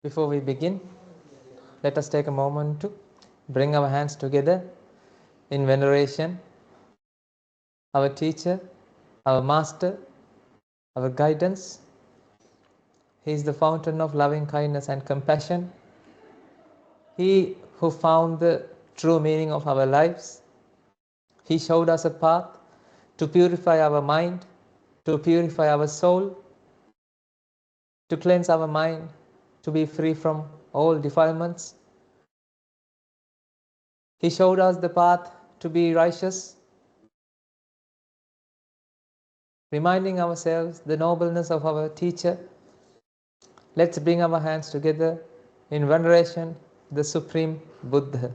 Before we begin, let us take a moment to bring our hands together in veneration. Our teacher, our master, our guidance. He is the fountain of loving kindness and compassion. He who found the true meaning of our lives. He showed us a path to purify our mind, to purify our soul, to cleanse our mind, to be free from all defilements. He showed us the path to be righteous, reminding ourselves the nobleness of our teacher. Let's bring our hands together in veneration the Supreme Buddha.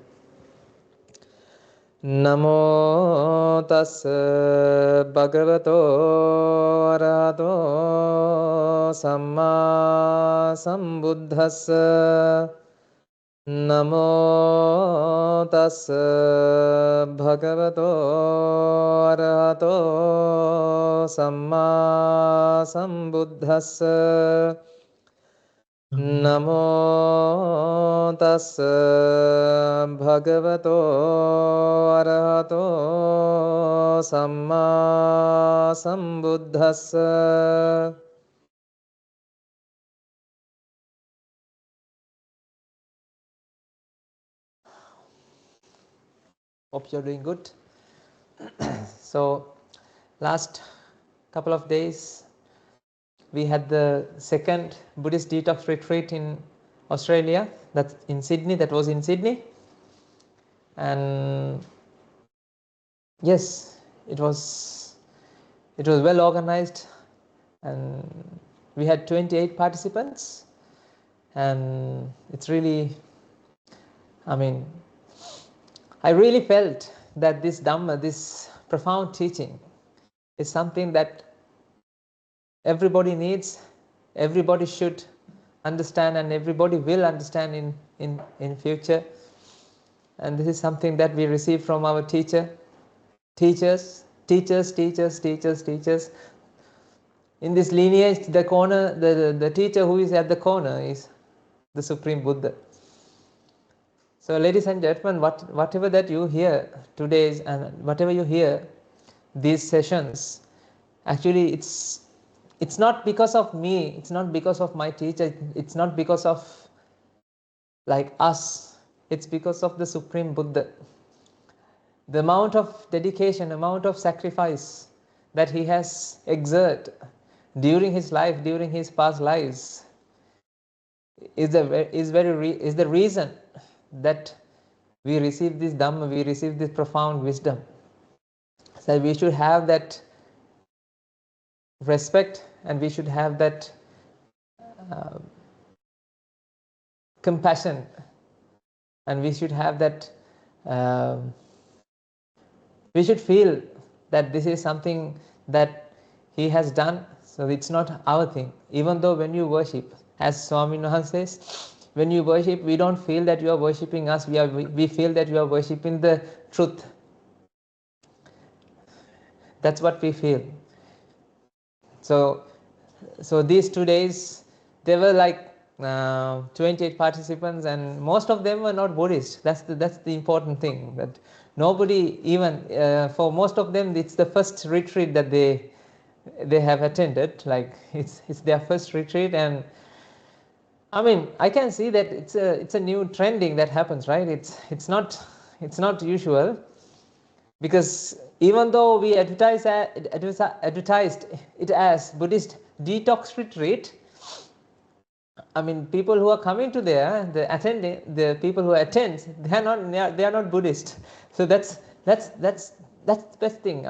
Namo tassa bhagavato arahato samma sambuddhassa. Namo tassa bhagavato arahato samma sambuddhassa. Namo tassa bhagavato arahato samma sambuddhassa. Hope you're doing good. So, last couple of days we had the second Buddhist detox retreat in Australia. That's in Sydney. That was in Sydney, and yes, it was well organized, and we had 28 participants, and it's really, I really felt that this Dhamma, this profound teaching, is something that everybody needs, everybody should understand, and everybody will understand in future. And this is something that we receive from our teachers. In this lineage, the corner, the teacher who is at the corner is the Supreme Buddha. So, ladies and gentlemen, whatever that you hear today's, and whatever you hear these sessions, actually it's not because of me, it's not because of my teacher, it's not because of like us, it's because of the Supreme Buddha. The amount of dedication, amount of sacrifice that he has exerted during his life, during his past lives, is the reason that we receive this Dhamma, we receive this profound wisdom. So we should have that respect, and we should have that compassion, and we should have that we should feel that this is something that he has done, so it's not our thing. Even though when you worship, as Swami Nohan says, when you worship, we don't feel that you are worshipping us, we feel that you are worshipping the truth. That's what we feel. So these 2 days, there were like 28 participants, and most of them were not Buddhist. That's the important thing, that nobody, even for most of them, it's the first retreat that they have attended. Like it's their first retreat, and I can see that it's a new trending that happens, right? It's not usual, because even though we advertised it as Buddhist detox retreat, people who are coming to there, the people who attend, they are not Buddhist. So that's the best thing.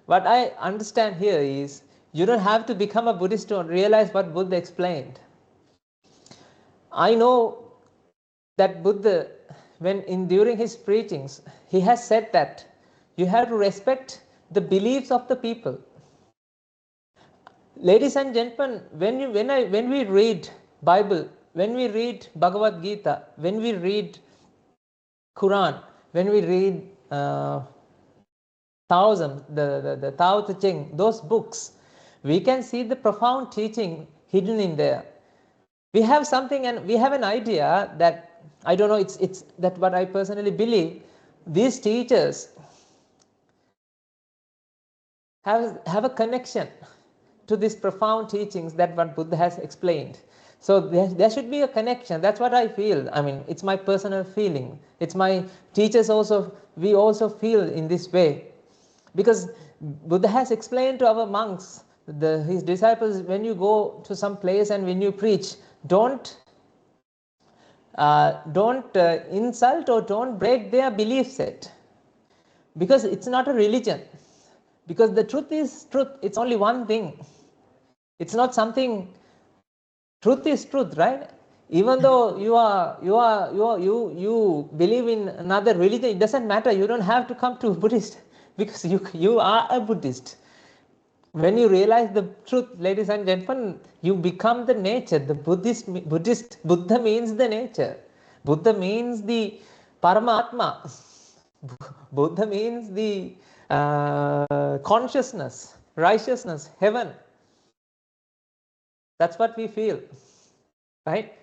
What I understand here is, you don't have to become a Buddhist to realize what Buddha explained. I know that Buddha, during his preachings, he has said that you have to respect the beliefs of the people. Ladies and gentlemen, when we read Bible, when we read Bhagavad Gita, when we read Quran, when we read Taoism, the Tao Te Ching, those books, we can see the profound teaching hidden in there. We have something, and we have an idea that, I don't know, it's that what I personally believe, these teachers have a connection to these profound teachings that what Buddha has explained. So there should be a connection. That's what I feel. I mean, it's my personal feeling. It's my teachers also, we also feel in this way. Because Buddha has explained to our monks, his disciples, when you go to some place and when you preach, don't insult or don't break their belief set. Because it's not a religion. Because the truth is truth. It's only one thing. It's not something. Truth is truth, right? Even though you believe in another religion, it doesn't matter. You don't have to come to Buddhist because you are a Buddhist. When you realize the truth, ladies and gentlemen, you become the nature. The Buddhist Buddha means the nature. Buddha means the Paramatma. Buddha means the consciousness, righteousness, heaven. That's what we feel, right?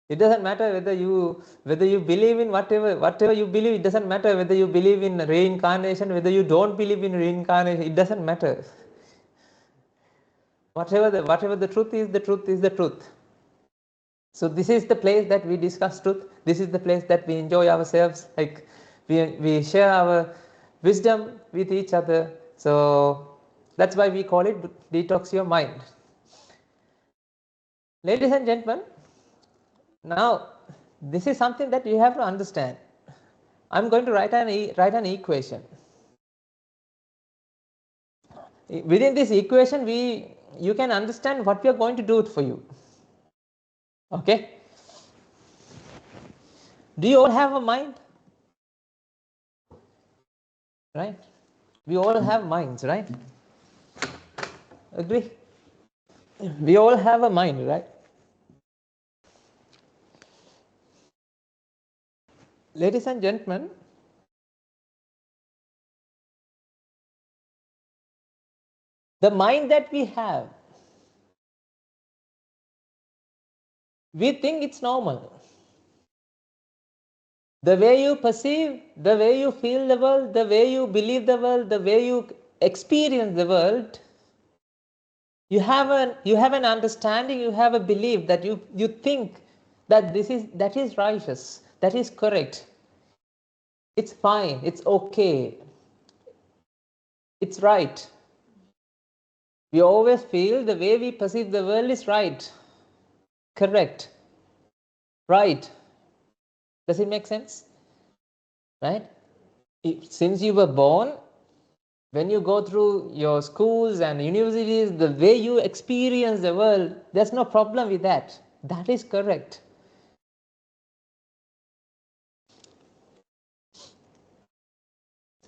It doesn't matter whether you believe in whatever you believe. It doesn't matter whether you believe in reincarnation, whether you don't believe in reincarnation. It doesn't matter. Whatever the truth is, the truth is the truth. So this is the place that we discuss truth. This is the place that we enjoy ourselves. Like we share our wisdom with each other. So that's why we call it Detox Your Mind. Ladies and gentlemen, now this is something that you have to understand. I'm going to write an equation. Within this equation, you can understand what we are going to do for you. Okay? Do you all have a mind? Right? We all have minds, right? Agree? We all have a mind, right? Ladies and gentlemen, the mind that we have, we think it's normal. The way you perceive, the way you feel the world, the way you believe the world, the way you experience the world, you have an understanding, you have a belief that you think that that is righteous, that is correct. It's fine, it's okay, it's right. We always feel the way we perceive the world is right, correct, right. Does it make sense? Right? Since you were born, when you go through your schools and universities, the way you experience the world, there's no problem with that. That is correct.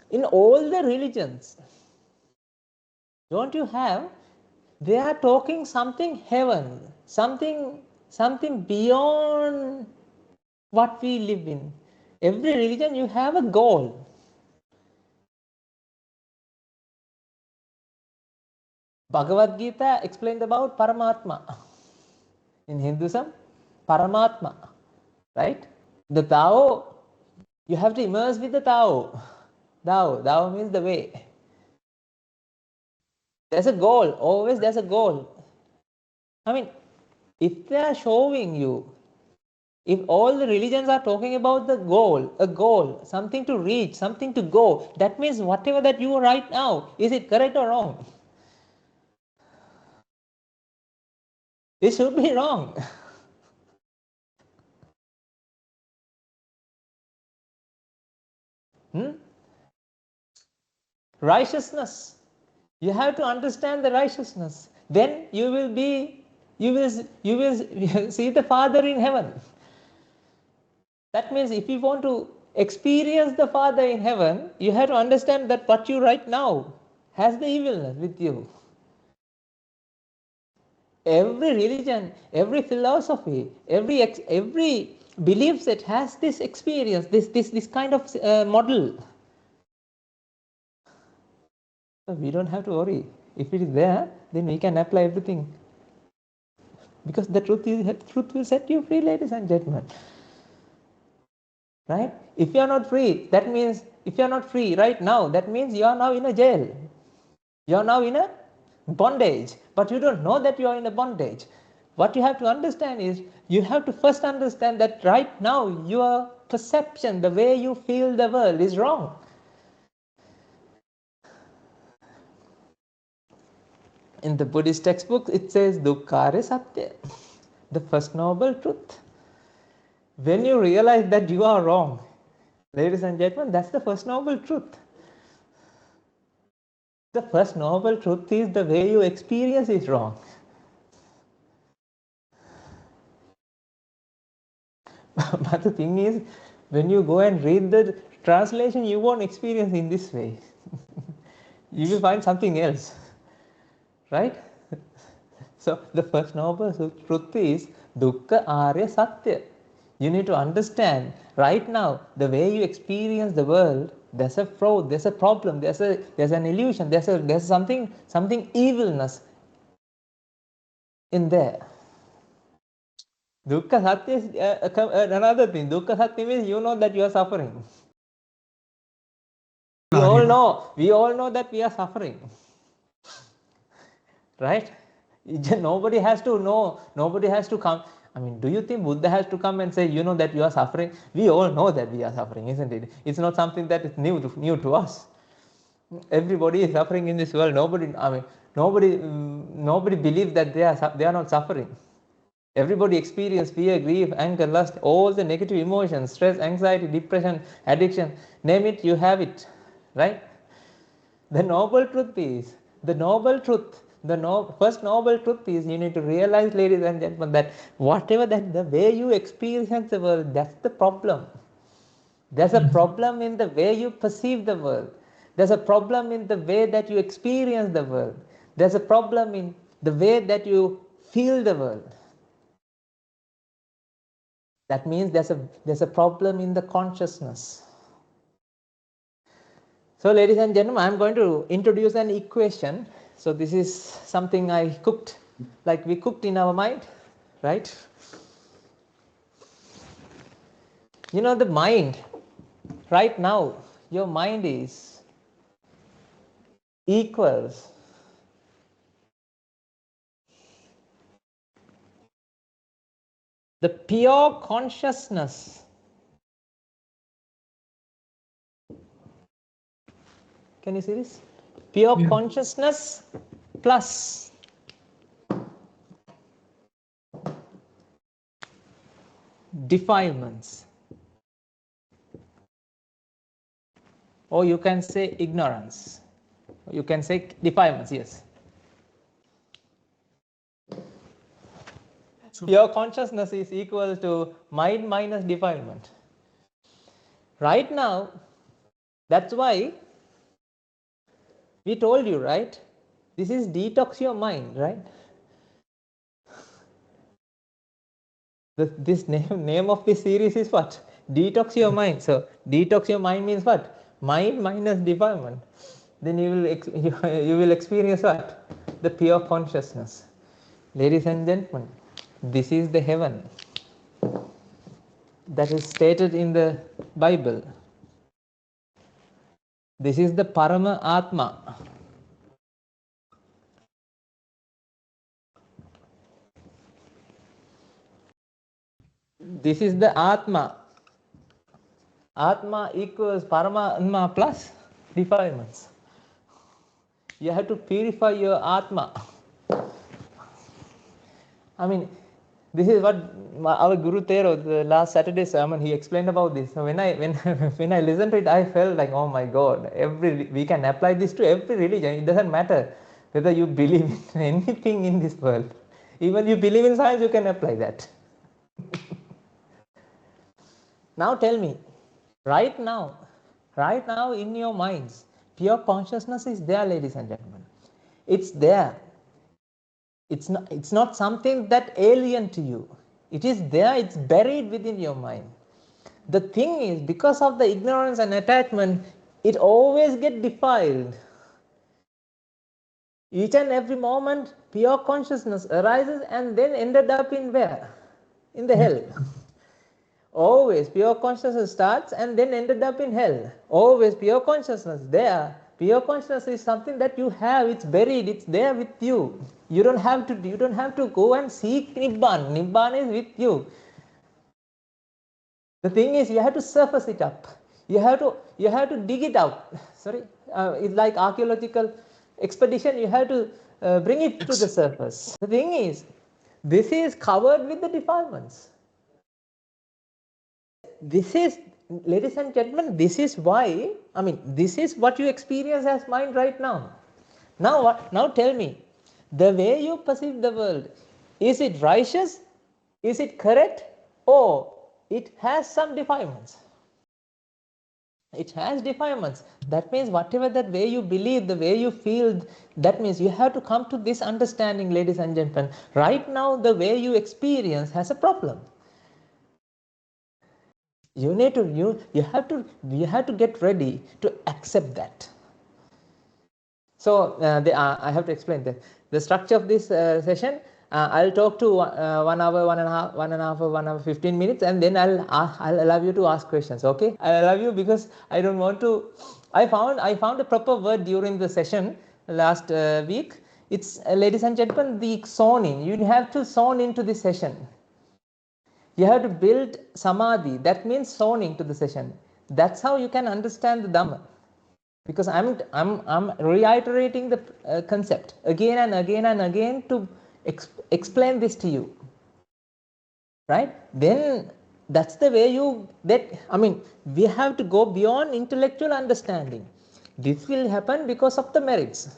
In all the religions, don't you have, they are talking something heaven, something beyond what we live in. Every religion, you have a goal. Bhagavad Gita explained about Paramatma. In Hinduism, Paramatma, right? The Tao, you have to immerse with the Tao. Tao means the way. There's a goal, always there's a goal. I mean, if they are showing you, if all the religions are talking about the goal, a goal, something to reach, something to go, that means whatever that you are right now, is it correct or wrong? It should be wrong. Righteousness. You have to understand the righteousness. Then you will see the Father in heaven. That means if you want to experience the Father in heaven, you have to understand that what you right now has the evilness with you. Every religion, every philosophy, every belief set has this experience, this kind of model. So we don't have to worry. If it is there, then we can apply everything. Because the truth will set you free, ladies and gentlemen. Right? If you are not free, that means, if you are not free right now, that means you are now in a jail. You are now in a bondage, but you don't know that you are in a bondage. What you have to understand is, you have to first understand that right now your perception, the way you feel the world, is wrong. In the Buddhist textbook, it says dukkha satya, the first noble truth. When you realize that you are wrong, ladies and gentlemen, that's the first noble truth. The first noble truth is the way you experience is wrong. But the thing is, when you go and read the translation, you won't experience in this way. You will find something else. Right? So the first noble truth is dukkha arya satya. You need to understand right now the way you experience the world, there's a fraud, there's a problem, there's an illusion, there's something evilness in there. Dukkha satya is another thing. Dukkha satya means you know that you are suffering. We all know that we are suffering. Right? Nobody has to know, nobody has to come. I mean, do you think Buddha has to come and say, you know that you are suffering? We all know that we are suffering, isn't it? It's not something that is new to us. Everybody is suffering in this world. Nobody believes that they are not suffering. Everybody experiences fear, grief, anger, lust, all the negative emotions, stress, anxiety, depression, addiction, name it, you have it. Right? The noble truth is, first noble truth is, you need to realize, ladies and gentlemen, that whatever that the way you experience the world, that's the problem. There's a problem in the way you perceive the world. There's a problem in the way that you experience the world. There's a problem in the way that you feel the world. That means there's a problem in the consciousness. So ladies and gentlemen, I'm going to introduce an equation. So this is something I cooked, like we cooked in our mind, right? You know, the mind, right now, your mind is equals the pure consciousness. Can you see this? Pure consciousness plus defilements. Or you can say ignorance. You can say defilements, yes. Pure consciousness is equal to mind minus defilement. Right now, that's why we told you, right? This is detox your mind, right? This name of this series is what? Detox your mind. So detox your mind means what? Mind minus defilement. Then you will experience what? The pure consciousness. Ladies and gentlemen, this is the heaven that is stated in the Bible. This is the Parama Atma. This is the Atma. Atma equals Paramatma plus defilements. You have to purify your Atma. I mean, this is what our Guru Tero, the last Saturday sermon, he explained about this. So when I listened to it, I felt like, oh my God, we can apply this to every religion. It doesn't matter whether you believe in anything in this world. Even you believe in science, you can apply that. Now tell me, right now in your minds, pure consciousness is there, ladies and gentlemen. It's there. It's not something that alien to you. It is there, it's buried within your mind. The thing is, because of the ignorance and attachment, it always gets defiled. Each and every moment, pure consciousness arises and then ended up in where? In the hell. Always pure consciousness starts and then ended up in hell. Always pure consciousness there. Pure consciousness is something that you have. It's buried. It's there with you. You don't have to go and seek Nibbana. Nibbana is with you. The thing is, you have to surface it up. You have to dig it out. Sorry, it's like archaeological expedition. You have to bring it to the surface. The thing is, this is covered with the defilements. This is, ladies and gentlemen, this is why, this is what you experience as mind right now. Now what? Now tell me, the way you perceive the world, is it righteous? Is it correct? Or it has some defilements? It has defilements. That means whatever that way you believe, the way you feel, that means you have to come to this understanding, ladies and gentlemen. Right now, the way you experience has a problem. You have to get ready to accept that. So I have to explain the structure of this session. I'll talk to 1 hour, 1 hour, 15 minutes, and then I'll allow you to ask questions. Okay, I'll allow you because I don't want to. I found a proper word during the session last week. It's ladies and gentlemen, the zoning. You have to zone into the session. You have to build samadhi. That means zoning to the session. That's how you can understand the Dhamma. Because I'm reiterating the concept again and again and again to explain this to you, right? Then that's the way we have to go beyond intellectual understanding. This will happen because of the merits.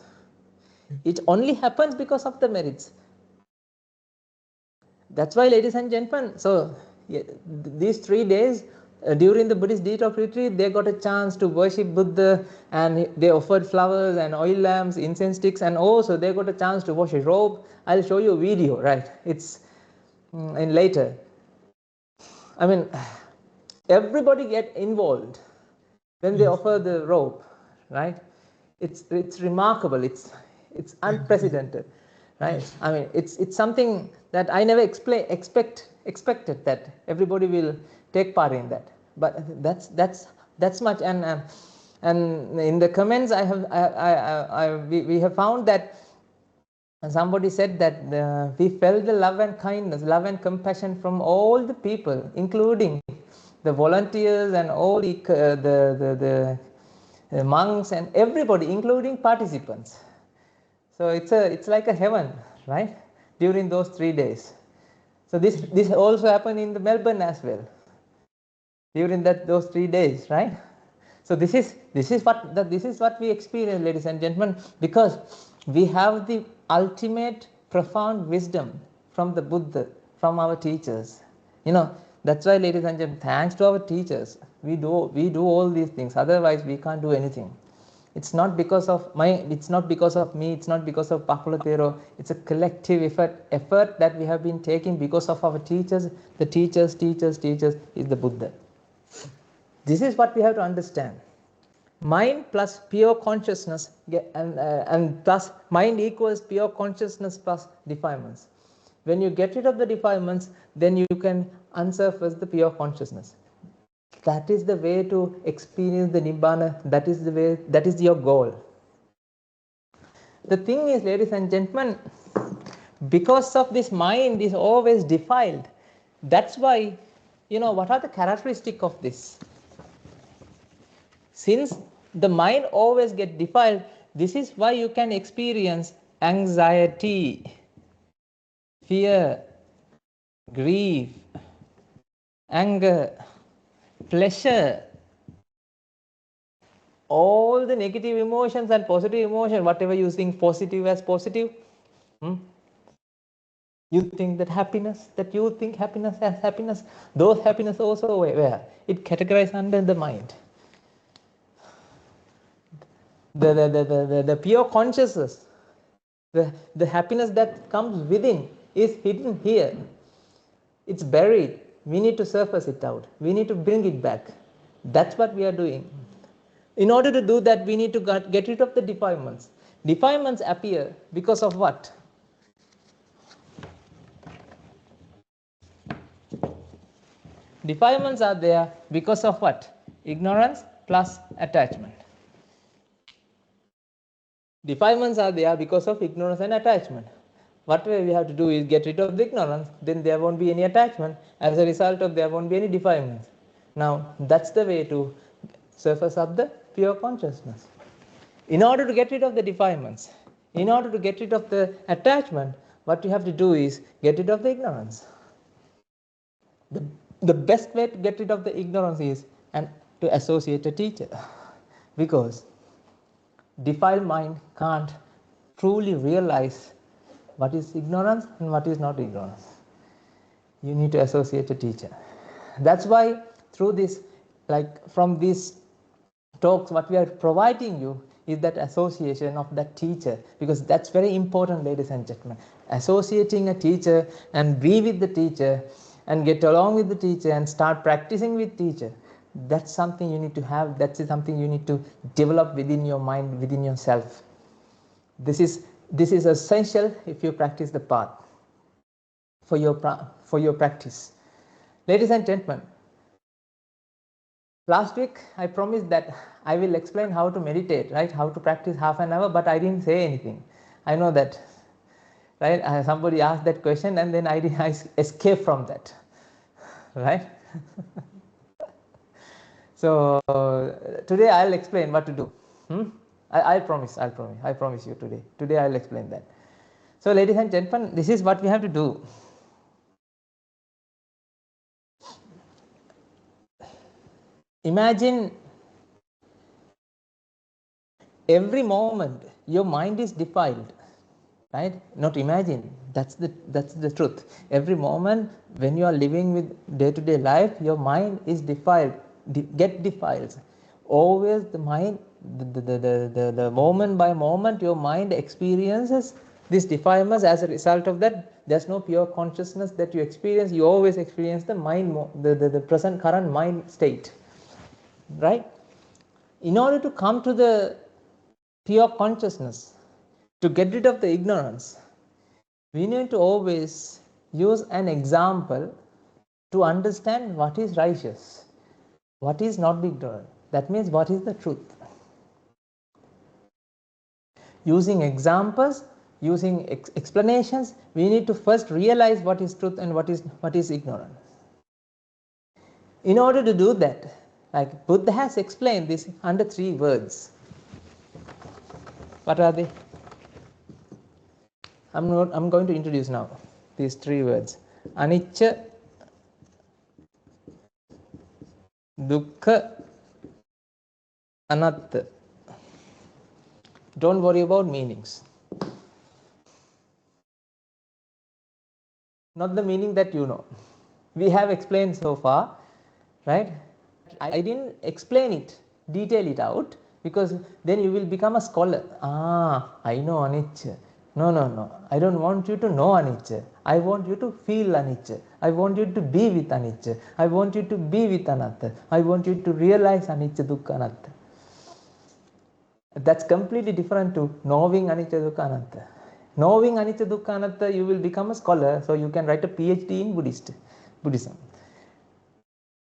It only happens because of the merits. That's why, ladies and gentlemen, so these 3 days during the Buddhist detox retreat, they got a chance to worship Buddha, and they offered flowers and oil lamps, incense sticks, and also they got a chance to wash a robe. I'll show you a video, right? It's in later. Everybody get involved when they offer the robe, right? It's remarkable. It's unprecedented, right? It's something that I never expected that everybody will take part in that. But that's much. And in the comments, we have found that somebody said that we felt the love and kindness, love and compassion from all the people, including the volunteers and all the monks and everybody, including participants. So it's like a heaven, right? During those 3 days. So this also happened in the Melbourne as well. During those 3 days, right? So this is what we experience, ladies and gentlemen, because we have the ultimate profound wisdom from the Buddha, from our teachers. That's why, ladies and gentlemen, thanks to our teachers, we do all these things. Otherwise, we can't do anything. It's not because of it's not because of me, it's not because of Pakulatero. It's a collective effort that we have been taking because of our teachers. The teachers is the Buddha. This is what we have to understand. Mind plus pure consciousness, and plus mind equals pure consciousness plus defilements. When you get rid of the defilements, then you can unsurface the pure consciousness. That is the way to experience the Nibbana. That is your goal. The thing is, ladies and gentlemen, because of this mind is always defiled, that's why, what are the characteristics of this? Since the mind always gets defiled, this is why you can experience anxiety, fear, grief, anger, pleasure, all the negative emotions and positive emotions, whatever you think positive as positive. You think that happiness, that you think happiness as happiness, those happiness also where? It categorized under the mind. The pure consciousness, the happiness that comes within is hidden here. It's buried. We need to surface it out. We need to bring it back. That's what we are doing. In order to do that, we need to get rid of the defilements. Defilements appear because of what? Defilements are there because of what? Ignorance plus attachment. Defilements are there because of ignorance and attachment. What we have to do is get rid of the ignorance, then there won't be any attachment. As a result of there won't be any defilements. Now that's the way to surface up the pure consciousness. In order to get rid of the defilements, in order to get rid of the attachment, what you have to do is get rid of the ignorance. The best way to get rid of the ignorance is and to associate a teacher, because defiled mind can't truly realize what is ignorance and what is not ignorance. You need to associate a teacher. That's why through this, like from these talks, what we are providing you is that association of that teacher, because that's very important, ladies and gentlemen. Associating a teacher and be with the teacher and get along with the teacher and start practicing with teacher, that's something you need to have. That's something you need to develop within your mind, within yourself. This is essential if you practice the path for your practice. Ladies and gentlemen, last week I promised that I will explain how to meditate, right? How to practice half an hour, but I didn't say anything. I know that, right? Somebody asked that question and then I escaped from that, right? So today I'll explain what to do. I promise you today. Today I'll explain that. So ladies and gentlemen, this is what we have to do. Imagine every moment your mind is defiled, right? Not imagine, that's the truth. Every moment when you are living with day-to-day life, your mind is defiled, get defiled. Always the mind, the moment by moment your mind experiences this defilements. As a result of that, there's no pure consciousness that you experience. You always experience the mind, the present current mind state, right? In order to come to the pure consciousness, to get rid of the ignorance, we need to always use an example to understand what is righteous, what is not ignorant. That means what is the truth. Using examples, using explanations, we need to first realize what is truth and what is ignorant. In order to do that, like Buddha has explained this under 3 words. What are they? I'm going to introduce now these 3 words: anicca, dukkha, anatta. Don't worry about meanings. Not the meaning that you know. We have explained so far, right? I didn't explain it, detail it out, because then you will become a scholar. I know anicca. No. I don't want you to know anicca. I want you to feel anicca. I want you to be with anicca. I want you to be with anatta. I want you to realize anicca, dukkha, anatta. That's completely different to knowing anicca, dukkha, anatta. Knowing anicca, dukkha, anatta, you will become a scholar, so you can write a PhD in Buddhism.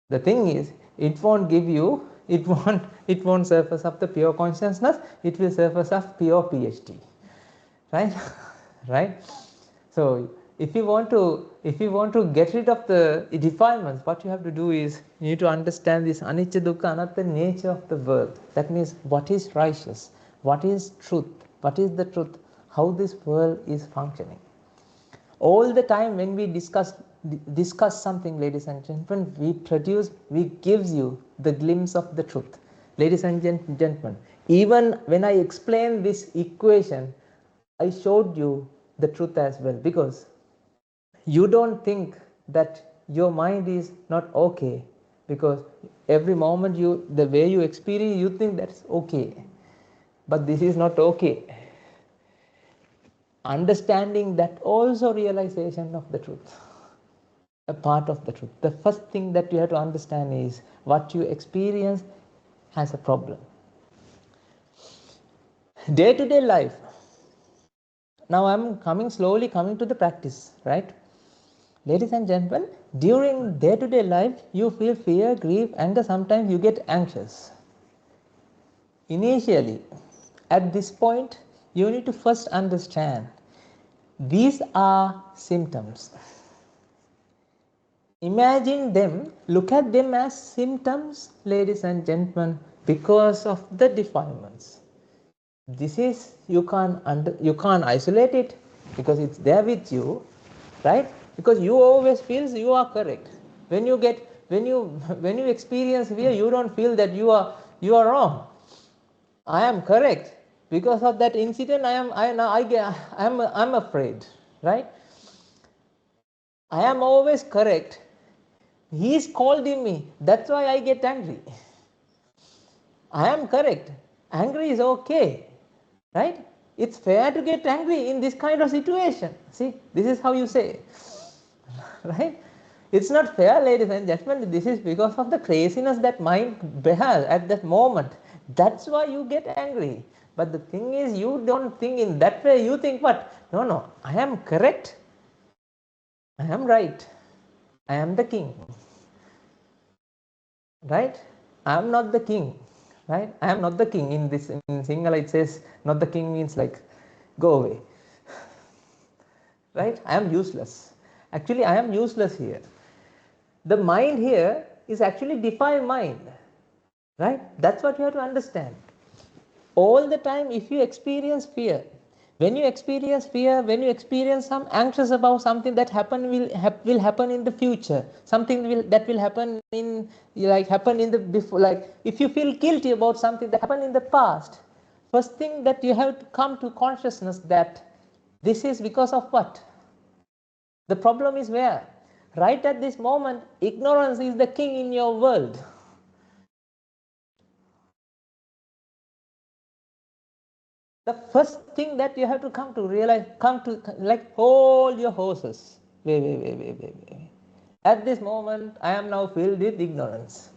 The thing is, it won't give you, it won't surface up the pure consciousness. It will surface up pure PhD, right? Right. So if you want to get rid of the defilements, what you have to do is you need to understand this anicca, dukkha, anatta nature of the world. That means what is righteous, what is truth, what is the truth, how this world is functioning. All the time when we discuss something, ladies and gentlemen, we gives you the glimpse of the truth. Ladies and gentlemen, even when I explain this equation, I showed you the truth as well, because you don't think that your mind is not okay, because every moment the way you experience, you think that's okay, but this is not okay. Understanding that also realization of the truth, a part of the truth. The first thing that you have to understand is what you experience has a problem. Day-to-day life. Now I'm slowly coming to the practice, right? Ladies and gentlemen, during day-to-day life, you feel fear, grief, anger, sometimes you get anxious. Initially, at this point, you need to first understand these are symptoms. Imagine them, look at them as symptoms, ladies and gentlemen, because of the defilements. This is, you can't isolate it because it's there with you, right? Because you always feel you are correct. When you experience fear, you don't feel that you are wrong. I am correct. Because of that incident, I'm afraid, right? I am always correct. He is scolding me. That's why I get angry. I am correct. Angry is okay, right? It's fair to get angry in this kind of situation. See, this is how you say, right? It's not fair, ladies and gentlemen. This is because of the craziness that mind bears at that moment. That's why you get angry. But the thing is, you don't think in that way. You think what? No, I am correct. I am right. I am the king. Right? I am not the king. Right? I am not the king. In Sinhala it says not the king means like go away. Right? I am useless. Actually, I am useless here. The mind here is actually defined mind. Right? That's what you have to understand. All the time, if you experience fear, when you experience fear, when you experience some anxious about something that will happen in the future, something that will happen in the before, like if you feel guilty about something that happened in the past, first thing that you have to come to consciousness that this is because of what? The problem is where? Right at this moment, ignorance is the king in your world. The first thing that you have to come to realize, hold your horses. Wait. At this moment, I am now filled with ignorance.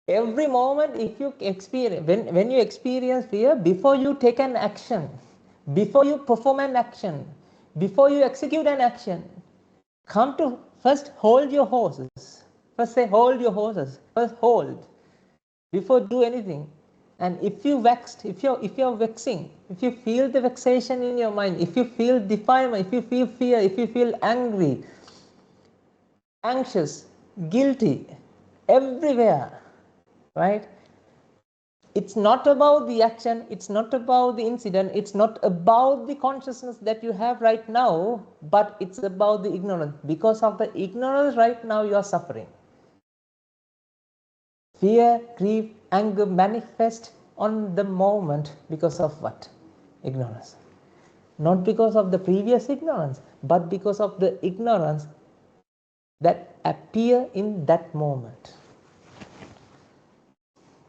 Every moment, if you experience, when you experience fear, before you take an action, before you perform an action, before you execute an action, come to first hold your horses. First say hold your horses. First hold. Before do anything. And if you're vexing, if you feel the vexation in your mind, if you feel defilement, if you feel fear, if you feel angry, anxious, guilty, everywhere, right? It's not about the action, it's not about the incident, it's not about the consciousness that you have right now, but it's about the ignorance. Because of the ignorance right now, you are suffering. Fear, grief, anger manifest on the moment because of what? Ignorance. Not because of the previous ignorance, but because of the ignorance that appear in that moment.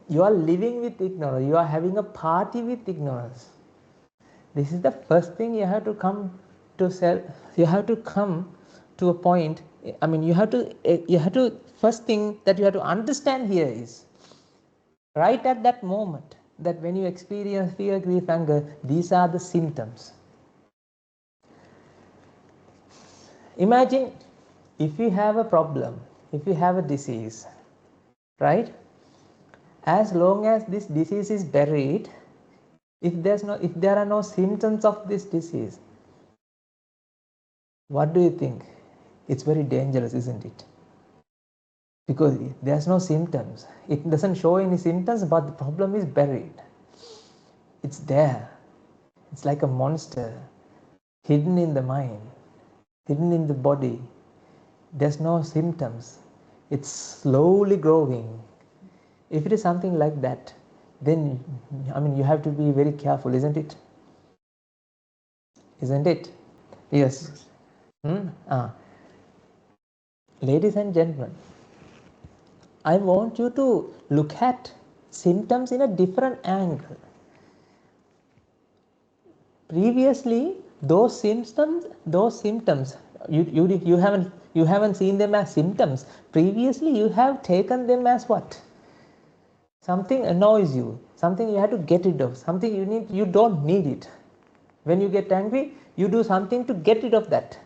You are living with ignorance. You are having a party with ignorance. This is the first thing you have to come to self. You have to come to a point. I mean, you have to first thing that you have to understand here is right at that moment that when you experience fear, grief, anger, these are the symptoms. Imagine if you have a problem, if you have a disease, right? As long as this disease is buried, if there are no symptoms of this disease, what do you think? It's very dangerous, isn't it? Because there's no symptoms. It doesn't show any symptoms, but the problem is buried. It's there. It's like a monster hidden in the mind, hidden in the body. There's no symptoms. It's slowly growing. If it is something like that, then you have to be very careful, isn't it? Isn't it? Yes. Ladies and gentlemen, I want you to look at symptoms in a different angle. Previously, those symptoms, you haven't seen them as symptoms. Previously, you have taken them as what? Something annoys you, something you have to get rid of, something you don't need it. When you get angry, you do something to get rid of that.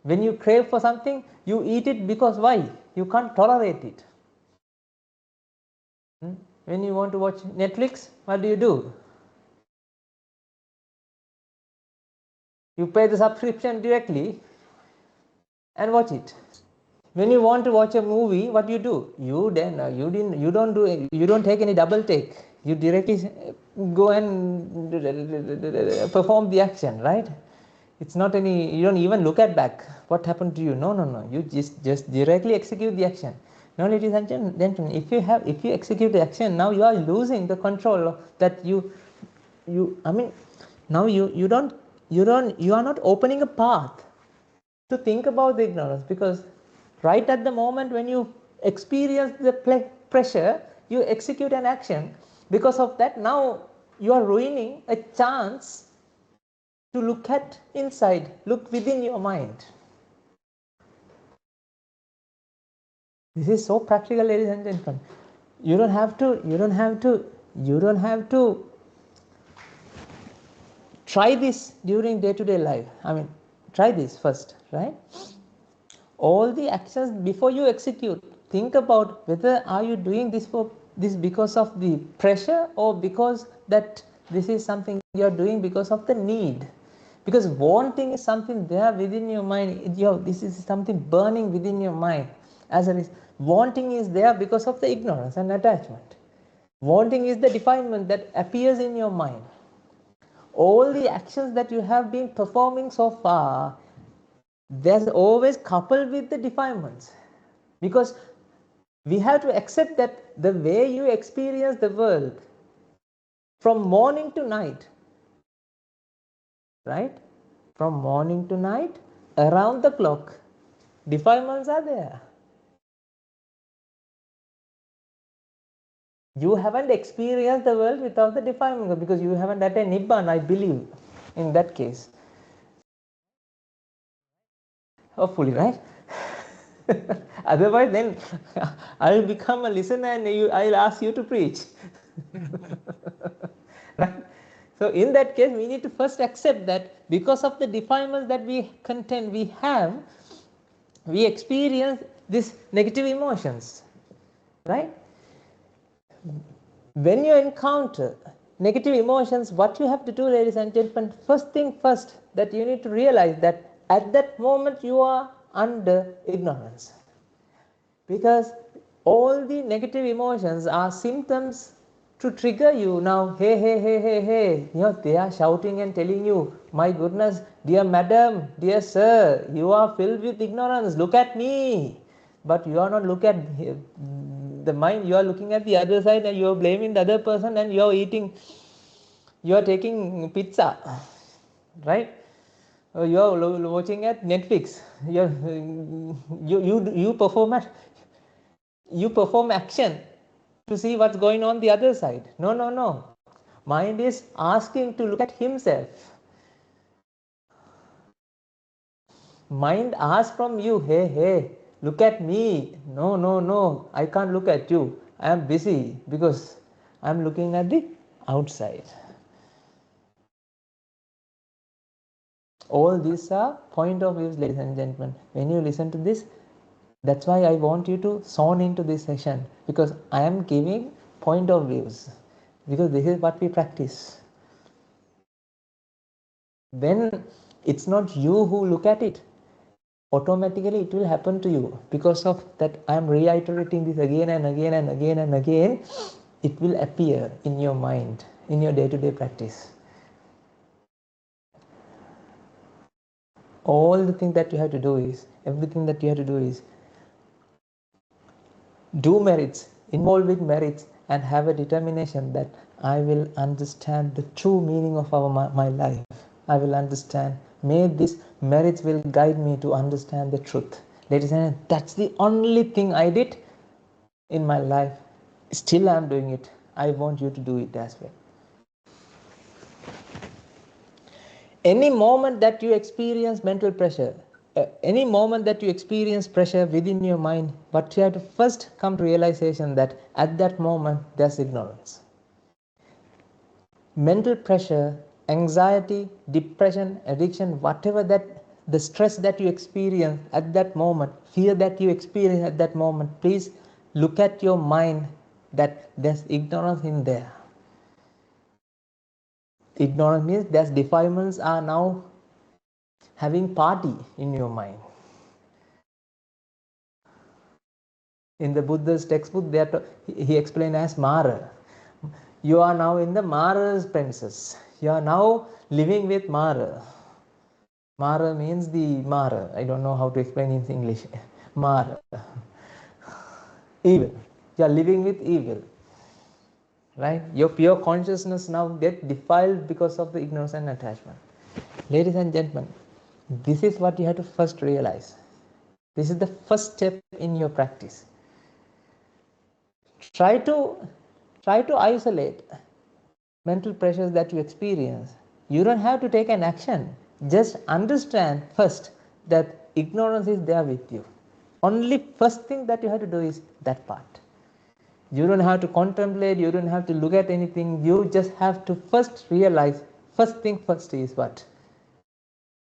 When you crave for something, you eat it because why? You can't tolerate it. When you want to watch Netflix, what do? You pay the subscription directly and watch it. When you want to watch a movie, what do? You don't take any double take. You directly go and perform the action, right? It's not any, you don't even look at back what happened to you. No. You just directly execute the action. Now, ladies and gentlemen, if you execute the action, now you are losing the control that you now you are not opening a path to think about the ignorance, because right at the moment when you experience the pressure, you execute an action. Because of that, now you are ruining a chance to look at inside, look within your mind. This is so practical, ladies and gentlemen. You don't have to try this during day-to-day life. Try this first, right? All the actions before you execute, think about whether are you doing this because of the pressure, or because that this is something you are doing because of the need. Because wanting is something there within your mind. This is something burning within your mind. As a result, wanting is there because of the ignorance and attachment. Wanting is the defilement that appears in your mind. All the actions that you have been performing so far, there's always coupled with the defilements, because we have to accept that the way you experience the world from morning to night, right? From morning to night, around the clock, defilements are there. You haven't experienced the world without the defilement, because you haven't attained Nibbana, I believe, in that case. Hopefully, right? Otherwise, then I'll become a listener and I'll ask you to preach. Right? So in that case, we need to first accept that because of the defilements that we have, we experience these negative emotions, right? When you encounter negative emotions, what you have to do, ladies and gentlemen, first thing first, that you need to realize that at that moment you are under ignorance. Because all the negative emotions are symptoms to trigger you. Now, hey, they are shouting and telling you, my goodness, dear madam, dear sir, you are filled with ignorance, look at me. But you are not looking at the mind, you are looking at the other side, and you are blaming the other person, and you are taking pizza, right? You are watching at Netflix. You perform action to see what's going on the other side. No. Mind is asking to look at himself. Mind asks from you, hey, look at me. No, I can't look at you. I am busy because I am looking at the outside. All these are point of views, ladies and gentlemen. When you listen to this, that's why I want you to zone into this session, because I am giving point of views, because this is what we practice. When it's not you who look at it, automatically it will happen to you. Because of that, I am reiterating this again and again and again and again. It will appear in your mind, in your day-to-day practice. All the thing that you have to do is, everything that you have to do is do merits, involve with merits, and have a determination that I will understand the true meaning of my life. I will understand. May these merits will guide me to understand the truth. Ladies and gentlemen, that's the only thing I did in my life. Still I am doing it. I want you to do it as well. Any moment that you experience mental pressure, any moment that you experience pressure within your mind, but you have to first come to realization that at that moment there's ignorance. Mental pressure, anxiety, depression, addiction, whatever that, the stress that you experience at that moment, fear that you experience at that moment, please look at your mind that there's ignorance in there. Ignorance means there's defilements are now having party in your mind. In the Buddha's textbook, he explained as Mara. You are now in the Mara's premises. You are now living with Mara. Mara means the Mara. I don't know how to explain in English. Mara. Evil. You are living with evil. Right? Your pure consciousness now get defiled because of the ignorance and attachment. Ladies and gentlemen, this is what you have to first realize. This is the first step in your practice. Try to isolate mental pressures that you experience. You don't have to take an action. Just understand first that ignorance is there with you. Only first thing that you have to do is that part. You don't have to contemplate, you don't have to look at anything. You just have to first realize, first thing first is what?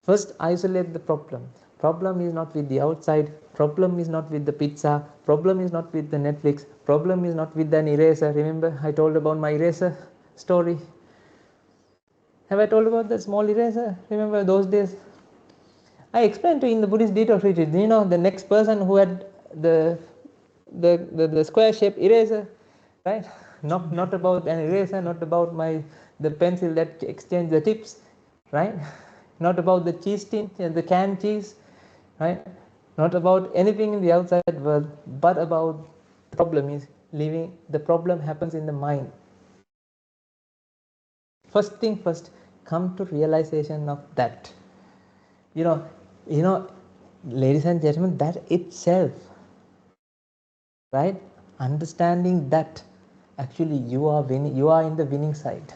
First isolate the problem. Problem is not with the outside, problem is not with the pizza, problem is not with the Netflix, problem is not with an eraser. Remember I told about my eraser story? Have I told about the small eraser? Remember those days? I explained to you in the Buddhist detox retreat, you know, the next person who had the square shaped eraser, right? Not about an eraser, not about the pencil that exchanged the tips, right? Not about the cheese tin, the canned cheese, right? Not about anything in the outside world, but about the problem is living. The problem happens in the mind. First thing first, come to realization of that. You know, ladies and gentlemen, that itself, right? Understanding that actually you are winning, you are in the winning side.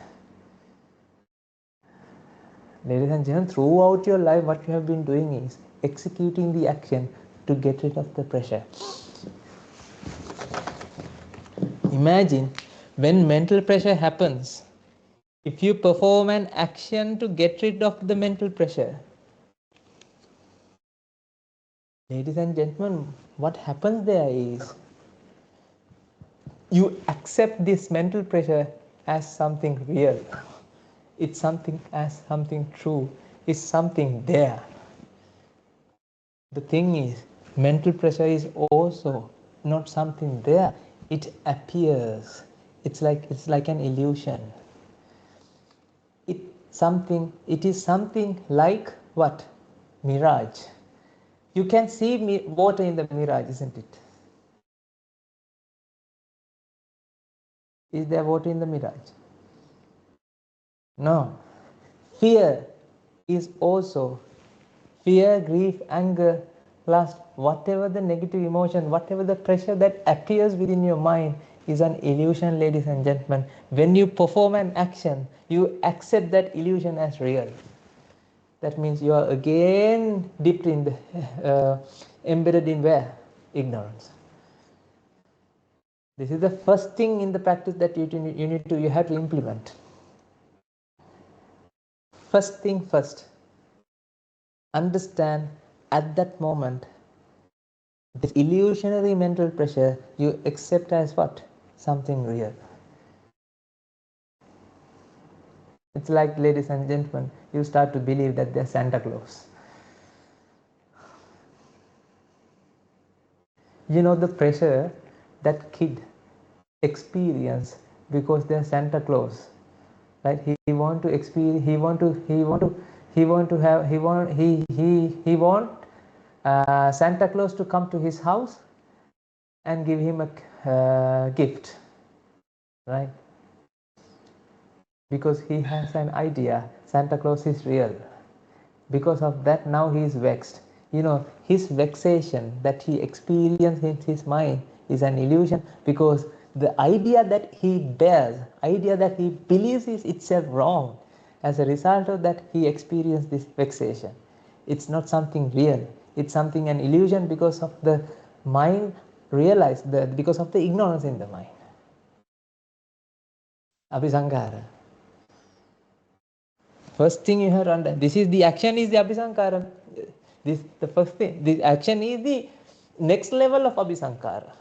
Ladies and gentlemen, throughout your life, what you have been doing is executing the action to get rid of the pressure. Imagine when mental pressure happens, if you perform an action to get rid of the mental pressure, ladies and gentlemen, what happens there is you accept this mental pressure as something real. It's something as something true. It's something there. The thing is, mental pressure is also not something there. It appears. It's like an illusion. It is something like what? Mirage. You can see water in the mirage, isn't it? Is there water in the mirage? No. Fear is also fear, grief, anger, lust, whatever the negative emotion, whatever the pressure that appears within your mind is an illusion, ladies and gentlemen. When you perform an action, you accept that illusion as real. That means you are again dipped in the, embedded in where? Ignorance. This is the first thing in the practice that you have to implement. First thing first, understand at that moment this illusionary mental pressure you accept as what? Something real. It's like, ladies and gentlemen, you start to believe that there's Santa Claus. You know the pressure that kid experience because there's Santa Claus, right? He want Santa Claus to come to his house and give him a gift, right? Because he has an idea Santa Claus is real. Because of that, now he is vexed. You know, his vexation that he experienced in his mind is an illusion, because the idea that he bears, idea that he believes is itself wrong. As a result of that, he experienced this vexation. It's not something real. It's something an illusion because of the mind realized that because of the ignorance in the mind. Abhisankara. First thing you have to understand, this is the action is the abhisankara. This the first thing. This action is the next level of abhisankara.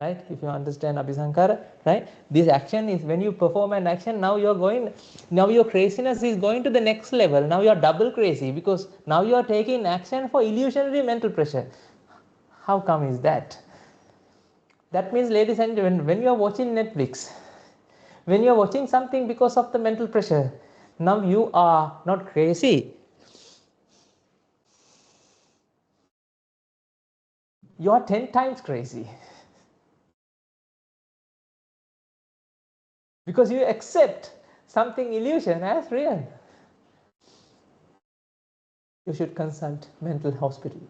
Right? If you understand abhisankara, right? This action is when you perform an action, now your craziness is going to the next level. Now you are double crazy because now you are taking action for illusionary mental pressure. How come is that? That means, ladies and gentlemen, when you are watching Netflix, when you are watching something because of the mental pressure, now you are not crazy. You are 10 times crazy. Because you accept something illusion as real. You should consult mental hospital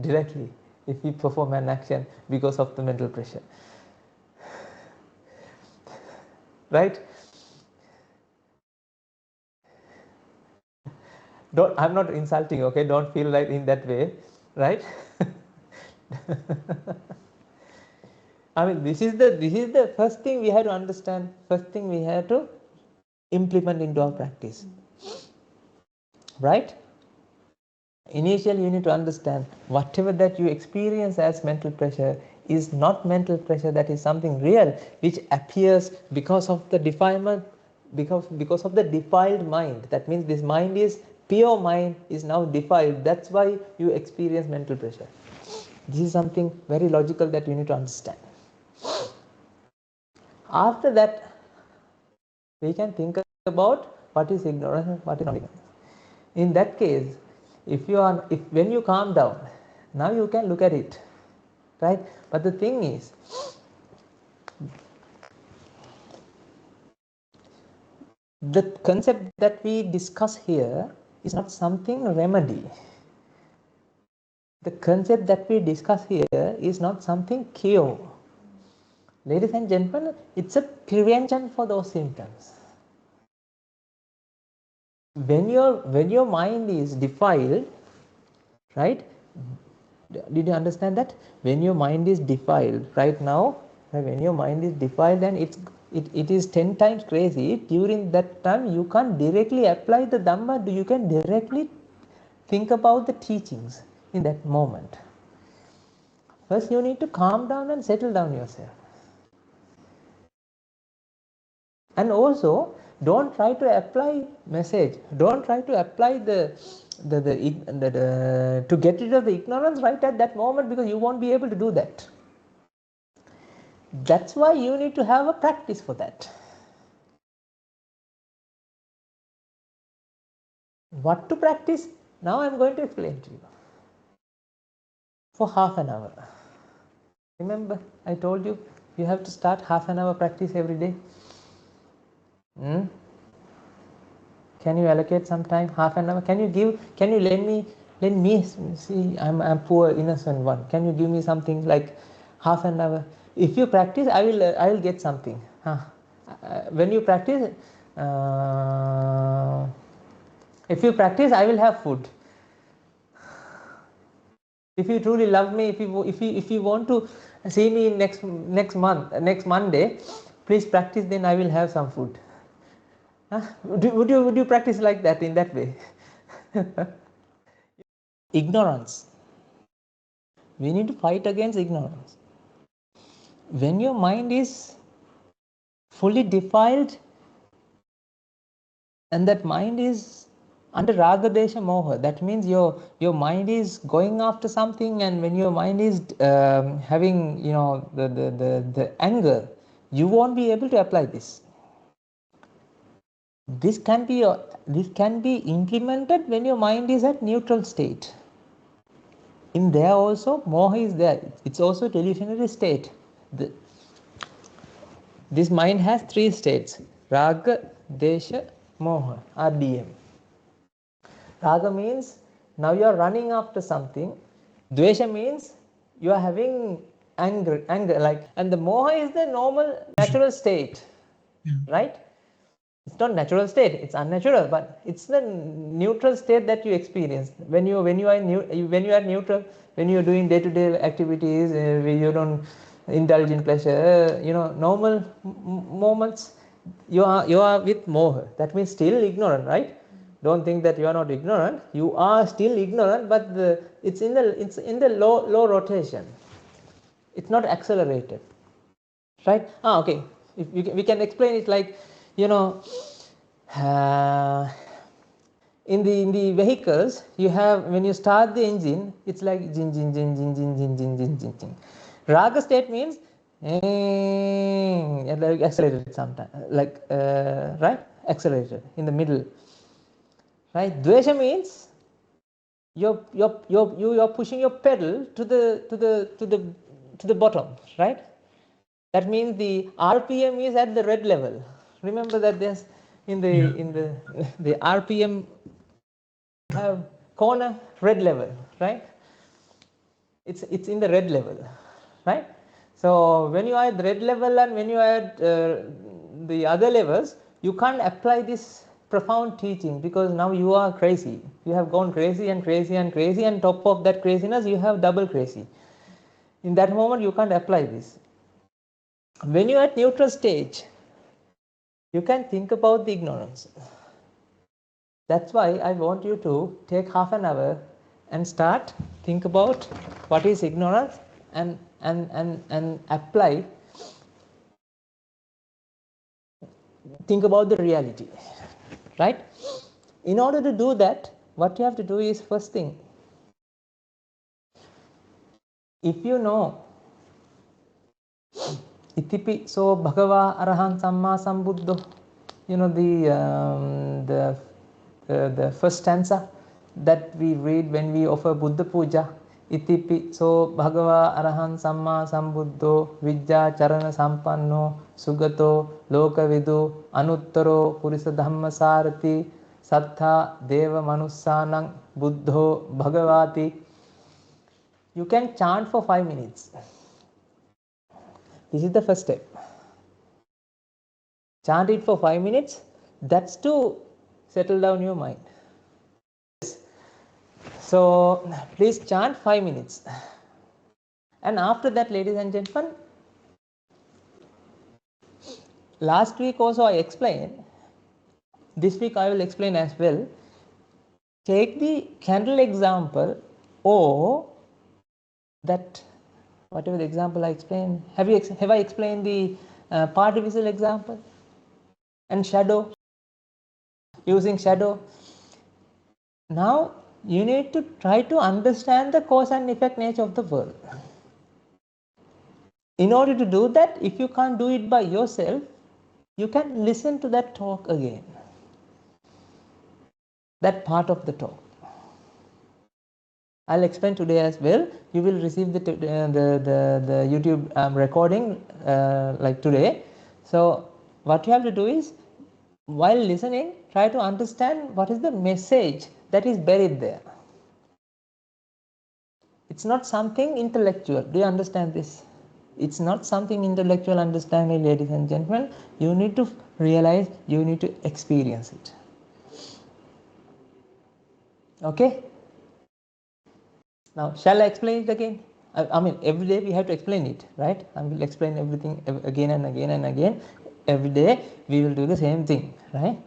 directly if you perform an action because of the mental pressure. Right? I'm not insulting, okay? Don't feel like in that way, right? I mean, this is the first thing we have to understand. First thing we have to implement into our practice, right? Initially, you need to understand whatever that you experience as mental pressure is not mental pressure. That is something real, which appears because of the defilement, because of the defiled mind. That means this mind is pure mind is now defiled. That's why you experience mental pressure. This is something very logical that you need to understand. After that, we can think about what is ignorance and what is not ignorance. In that case, when you calm down, now you can look at it, right? But the thing is, the concept that we discuss here is not something remedy. The concept that we discuss here is not something cure. Ladies and gentlemen, it's a prevention for those symptoms. When your mind is defiled, right? Did you understand that? When your mind is defiled right now, when your mind is defiled and it is 10 times crazy, during that time you can't directly apply the Dhamma, you can directly think about the teachings in that moment. First you need to calm down and settle down yourself. And also, don't try to apply message. Don't try to apply to get rid of the ignorance right at that moment, because you won't be able to do that. That's why you need to have a practice for that. What to practice? Now I'm going to explain to you. For half an hour. Remember, I told you, you have to start half an hour practice every day. Can you allocate some time, half an hour? Can you lend me, see, I'm poor, innocent one. Can you give me something like half an hour? If you practice, I will get something. When you practice, if you practice, I will have food. If you truly love me, if you want to see me next Monday, please practice. Then I will have some food. Would you practice like that, in that way? Ignorance. We need to fight against ignorance. When your mind is fully defiled and that mind is under raga desha moha, that means your mind is going after something, and when your mind is having the anger, you won't be able to apply this. This can be implemented when your mind is at neutral state. In there also, moha is there. It's also delusionary state. This mind has 3 states: raga, desha, moha, RDM. Raga means now you are running after something. Dvesha means you are having anger, like, and the moha is the normal, natural state, right? It's not natural state, it's unnatural, but it's the neutral state that you experience when you are neutral, when you are doing day-to-day activities, where you don't indulge in pleasure, normal moments, you are with moha. That means still ignorant, right? Don't think that you are not ignorant. You are still ignorant, but it's in the low rotation. It's not accelerated, right? Okay. If we can explain it like, in the vehicles, you have, when you start the engine, it's like jin jin jin jin jin jin jin jin jin jin. Raga state means like accelerated sometimes, like right, accelerated in the middle, right? Dvesha means you're pushing your pedal to the bottom, right? That means the RPM is at the red level. Remember that there's in the RPM have corner red level, right? It's in the red level, right? So when you are at the red level and when you are at the other levels, you can't apply this profound teaching, because now you are crazy. You have gone crazy and crazy and crazy, and top of that craziness you have double crazy. In that moment you can't apply this. When you are at neutral stage, you can think about the ignorance. That's why I want you to take half an hour and think about what is ignorance, and apply, think about the reality, right? In order to do that, what you have to do is, first thing, if you know Itipi so Bhagava Arahan Samma Sambuddho, the first stanza that we read when we offer Buddha Puja. Itipi so Bhagava Arahan Samma Sambuddho Vijja Charana Sampanno Sugato Lokavidu Anuttaro Purisa Dhamma Sarati Sattha Deva Manussanang Buddho Bhagavati. You can chant for 5 minutes. This is the first step. Chant it for 5 minutes. That's to settle down your mind. So please chant 5 minutes. And after that, ladies and gentlemen, last week also I explained, this week I will explain as well. Take the candle example, or that, whatever the example I explained. Have I explained the particle example and shadow, using shadow? Now you need to try to understand the cause and effect nature of the world. In order to do that, if you can't do it by yourself, you can listen to that talk again, that part of the talk. I'll explain today as well. You will receive the YouTube recording like today. So what you have to do is, while listening, try to understand what is the message that is buried there. It's not something intellectual. Do you understand this? It's not something intellectual understanding, ladies and gentlemen. You need to realize, you need to experience it. Okay? Now, shall I explain it again? I mean, every day we have to explain it, right? I will explain everything again and again and again. Every day we will do the same thing, right?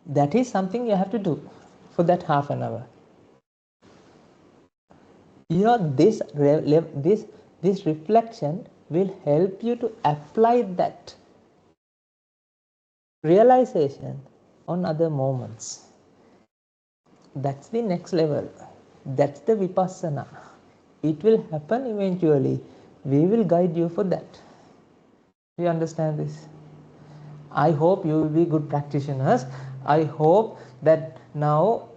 That is something you have to do for that half an hour. This reflection will help you to apply that realization on other moments. That's the next level. That's the vipassana. It will happen eventually. We will guide you for that. Do you understand this? I hope you will be good practitioners. I hope that now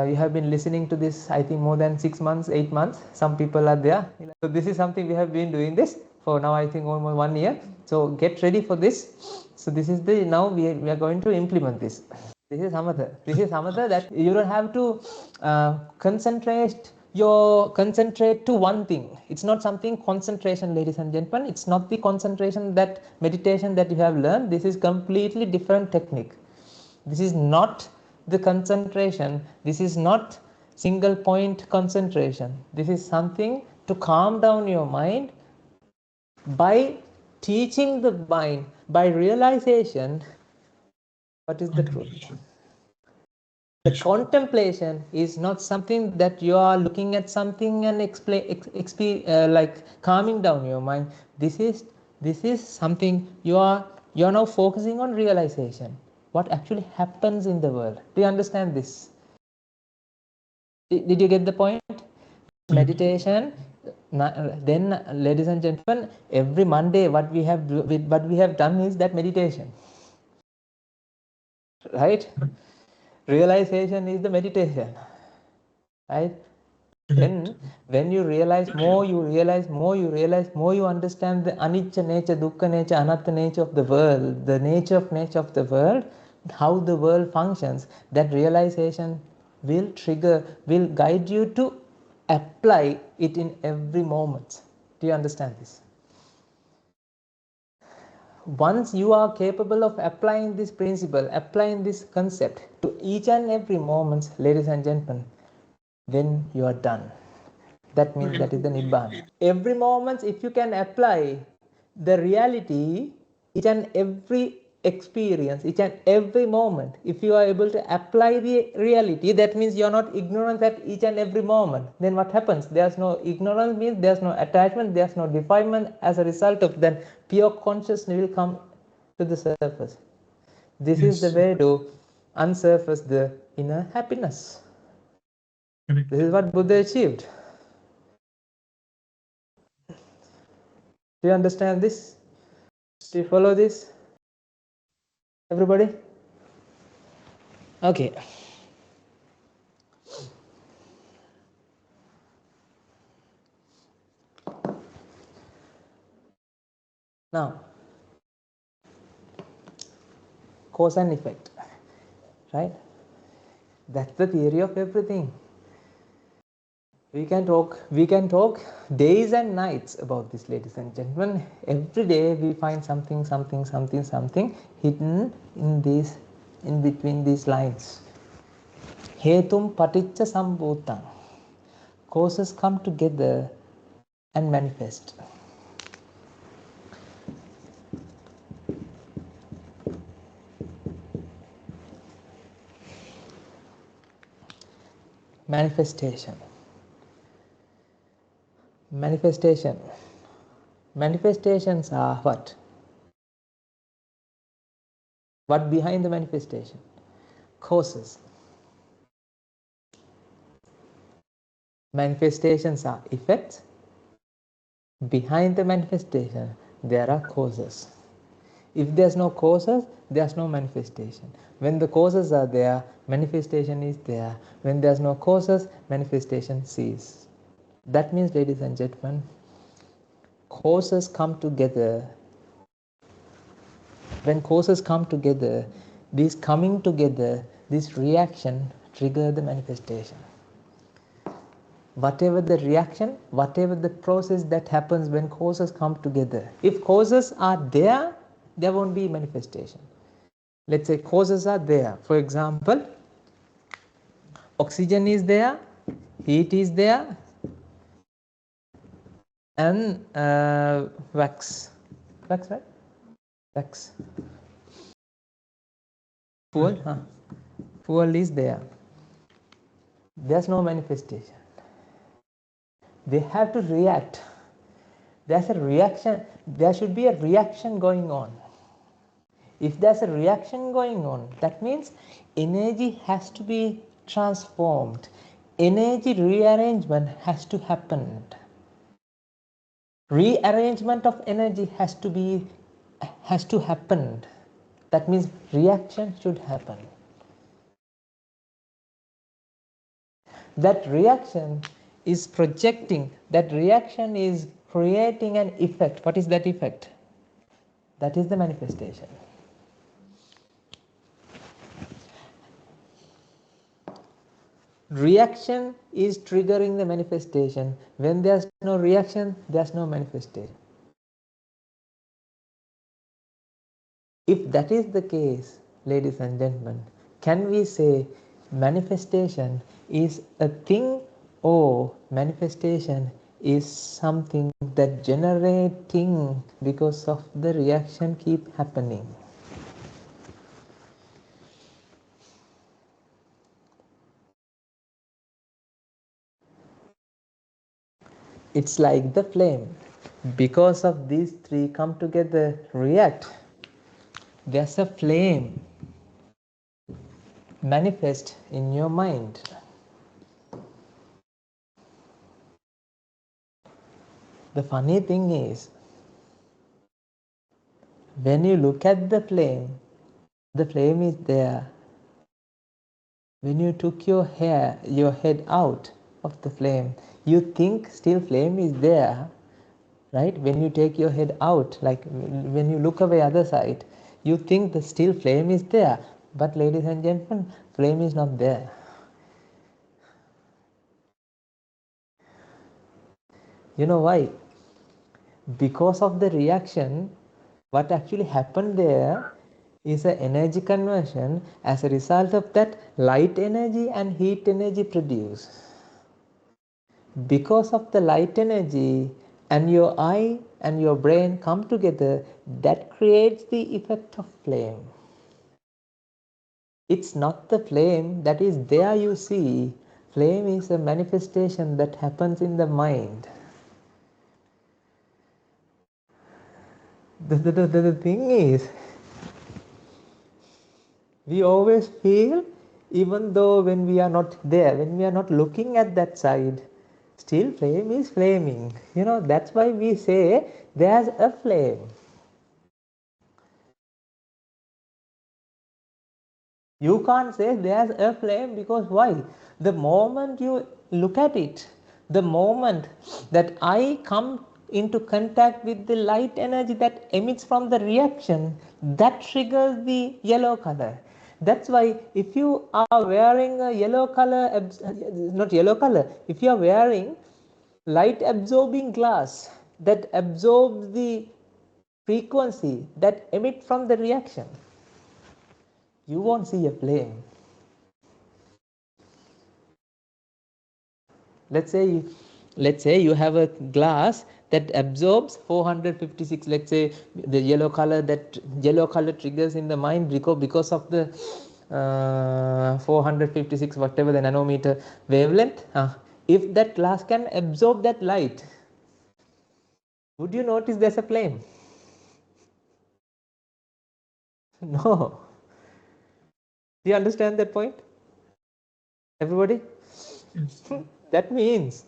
you have been listening to this, I think, more than 6 months, 8 months. Some people are there. So this is something we have been doing this for now, I think, almost 1 year. So get ready for this. So this is now we are going to implement this. This is samatha. This is samatha, that you don't have to concentrate you concentrate to one thing. It's not something concentration, ladies and gentlemen. It's not the concentration, that meditation that you have learned. This is completely different technique. This is not the concentration. This is not single point concentration. This is something to calm down your mind by teaching the mind, by realization, what is the truth. The contemplation is not something that you are looking at something and like calming down your mind. This is something you are now focusing on realization. What actually happens in the world? Do you understand this? Did you get the point? Meditation. Then, ladies and gentlemen, every Monday, what we have done is that meditation. Right? Realization is the meditation. Right? Then when you realize more, you understand the anicca nature, dukkha nature, anatta nature of the world, the nature of the world, how the world functions. That realization will guide you to apply it in every moment. Do you understand this? Once you are capable of applying this principle, applying this concept to each and every moment, ladies and gentlemen, then you are done. That means that is the Nibbana. Every moment, if you can apply the reality, each and every experience, each and every moment, if you are able to apply the reality, that means you are not ignorant at each and every moment. Then what happens? There's no ignorance, means there's no attachment, there's no defilement. As a result of that, pure consciousness will come to the surface. This is the way to unsurface the inner happiness. This is what Buddha achieved. Do you understand this? Do you follow this? Everybody? Okay. Now, cause and effect. Right? That's the theory of everything. We can talk days and nights about this, ladies and gentlemen. Every day we find something hidden in between these lines. Hetum paticca sambhutam. Causes come together and manifest. Manifestation. Manifestations are what? What behind the manifestation? Causes. Manifestations are effects. Behind the manifestation, there are causes. If there's no causes, there's no manifestation. When the causes are there, manifestation is there. When there's no causes, manifestation ceases. That means, ladies and gentlemen, causes come together. When causes come together, this coming together, this reaction trigger the manifestation. Whatever the reaction, whatever the process that happens when causes come together. If causes are there won't be manifestation. Let's say causes are there. For example, oxygen is there, heat is there, and wax. Wax, right? Wax. Fuel? Fuel is there. There's no manifestation. They have to react. There's a reaction. There should be a reaction going on. If there's a reaction going on, that means energy has to be transformed. Energy rearrangement has to happen. Rearrangement of energy has to happen. That means reaction should happen. That reaction is projecting, that reaction is creating an effect. What is that effect? That is the manifestation. Reaction is triggering the manifestation. When there's no reaction, there's no manifestation. If that is the case, ladies and gentlemen, can we say manifestation is a thing, or manifestation is something that generating because of the reaction keep happening? It's like the flame. Because of these three come together, react, there's a flame manifest in your mind. The funny thing is, when you look at the flame is there. When you took your head out of the flame, you think still flame is there, right? When you take your head out, like when you look away other side, you think the still flame is there. But ladies and gentlemen, flame is not there. You know why? Because of the reaction, what actually happened there is an energy conversion. As a result of that, light energy and heat energy produced. Because of the light energy and your eye and your brain come together, that creates the effect of flame. It's not the flame that is there you see. Flame is a manifestation that happens in the mind. The thing is, we always feel, even though when we are not there, when we are not looking at that side, still flame is flaming. That's why we say there's a flame. You can't say there's a flame, because why? The moment you look at it, the moment that I come into contact with the light energy that emits from the reaction, that triggers the yellow color. That's why if you are wearing a yellow color, not yellow color, if you are wearing light absorbing glass that absorbs the frequency that emit from the reaction, you won't see a flame. Let's say you have a glass that absorbs 456, let's say the yellow color triggers in the mind because of the 456 whatever the nanometer wavelength. If that glass can absorb that light, would you notice there's a flame? No. Do you understand that point, everybody? That means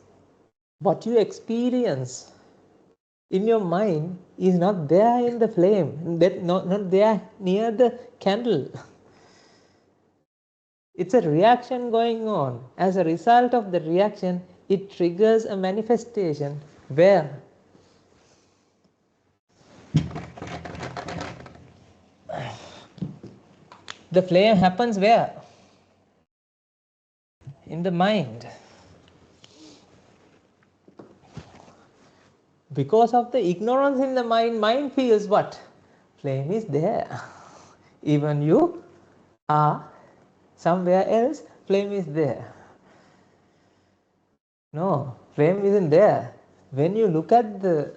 what you experience in your mind is not there in the flame, that not there near the candle. It's a reaction going on. As a result of the reaction, it triggers a manifestation where the flame happens where? In the mind. Because of the ignorance in the mind feels what? Flame is there. Even you are somewhere else, flame is there. No, flame isn't there. When you look at the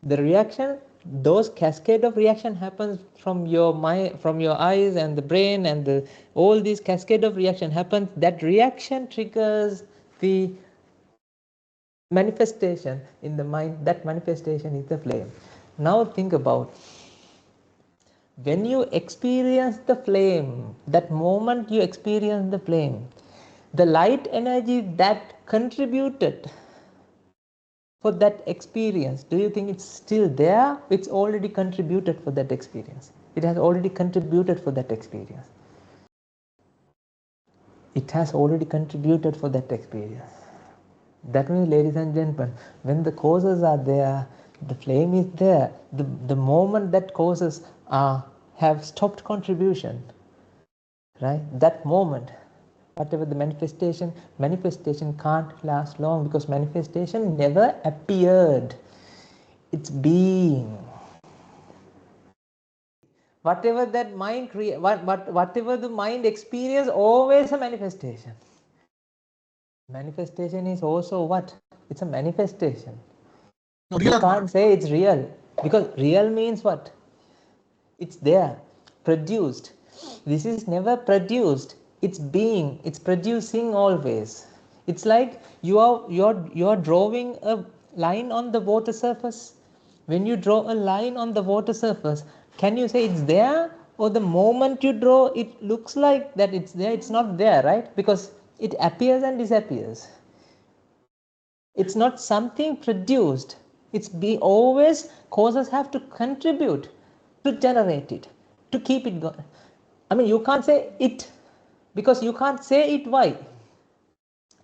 reaction, those cascade of reaction happens from your mind, from your eyes and the brain, and all these cascade of reaction happens. That reaction triggers the manifestation in the mind. That manifestation is the flame. Now think about, when you experience the flame, that moment you experience the flame, the light energy that contributed for that experience, do you think it's still there? It's already contributed for that experience. It has already contributed for that experience. It has already contributed for that experience. That means, ladies and gentlemen, when the causes are there, the flame is there. The moment that causes have stopped contribution, right? That moment, whatever the manifestation can't last long, because manifestation never appeared. It's being. Whatever that mind whatever the mind experience, always a manifestation. Manifestation is also what? It's a manifestation. You can't say it's real, because real means what? It's there, produced. This is never produced. It's being. It's producing always. It's like you're drawing a line on the water surface. When you draw a line on the water surface, can you say it's there? Or the moment you draw, it looks like that it's there. It's not there, right? Because it appears and disappears. It's not something produced. It's always causes have to contribute to generate it, to keep it going. I mean, you can't say it, because you can't say it. Why?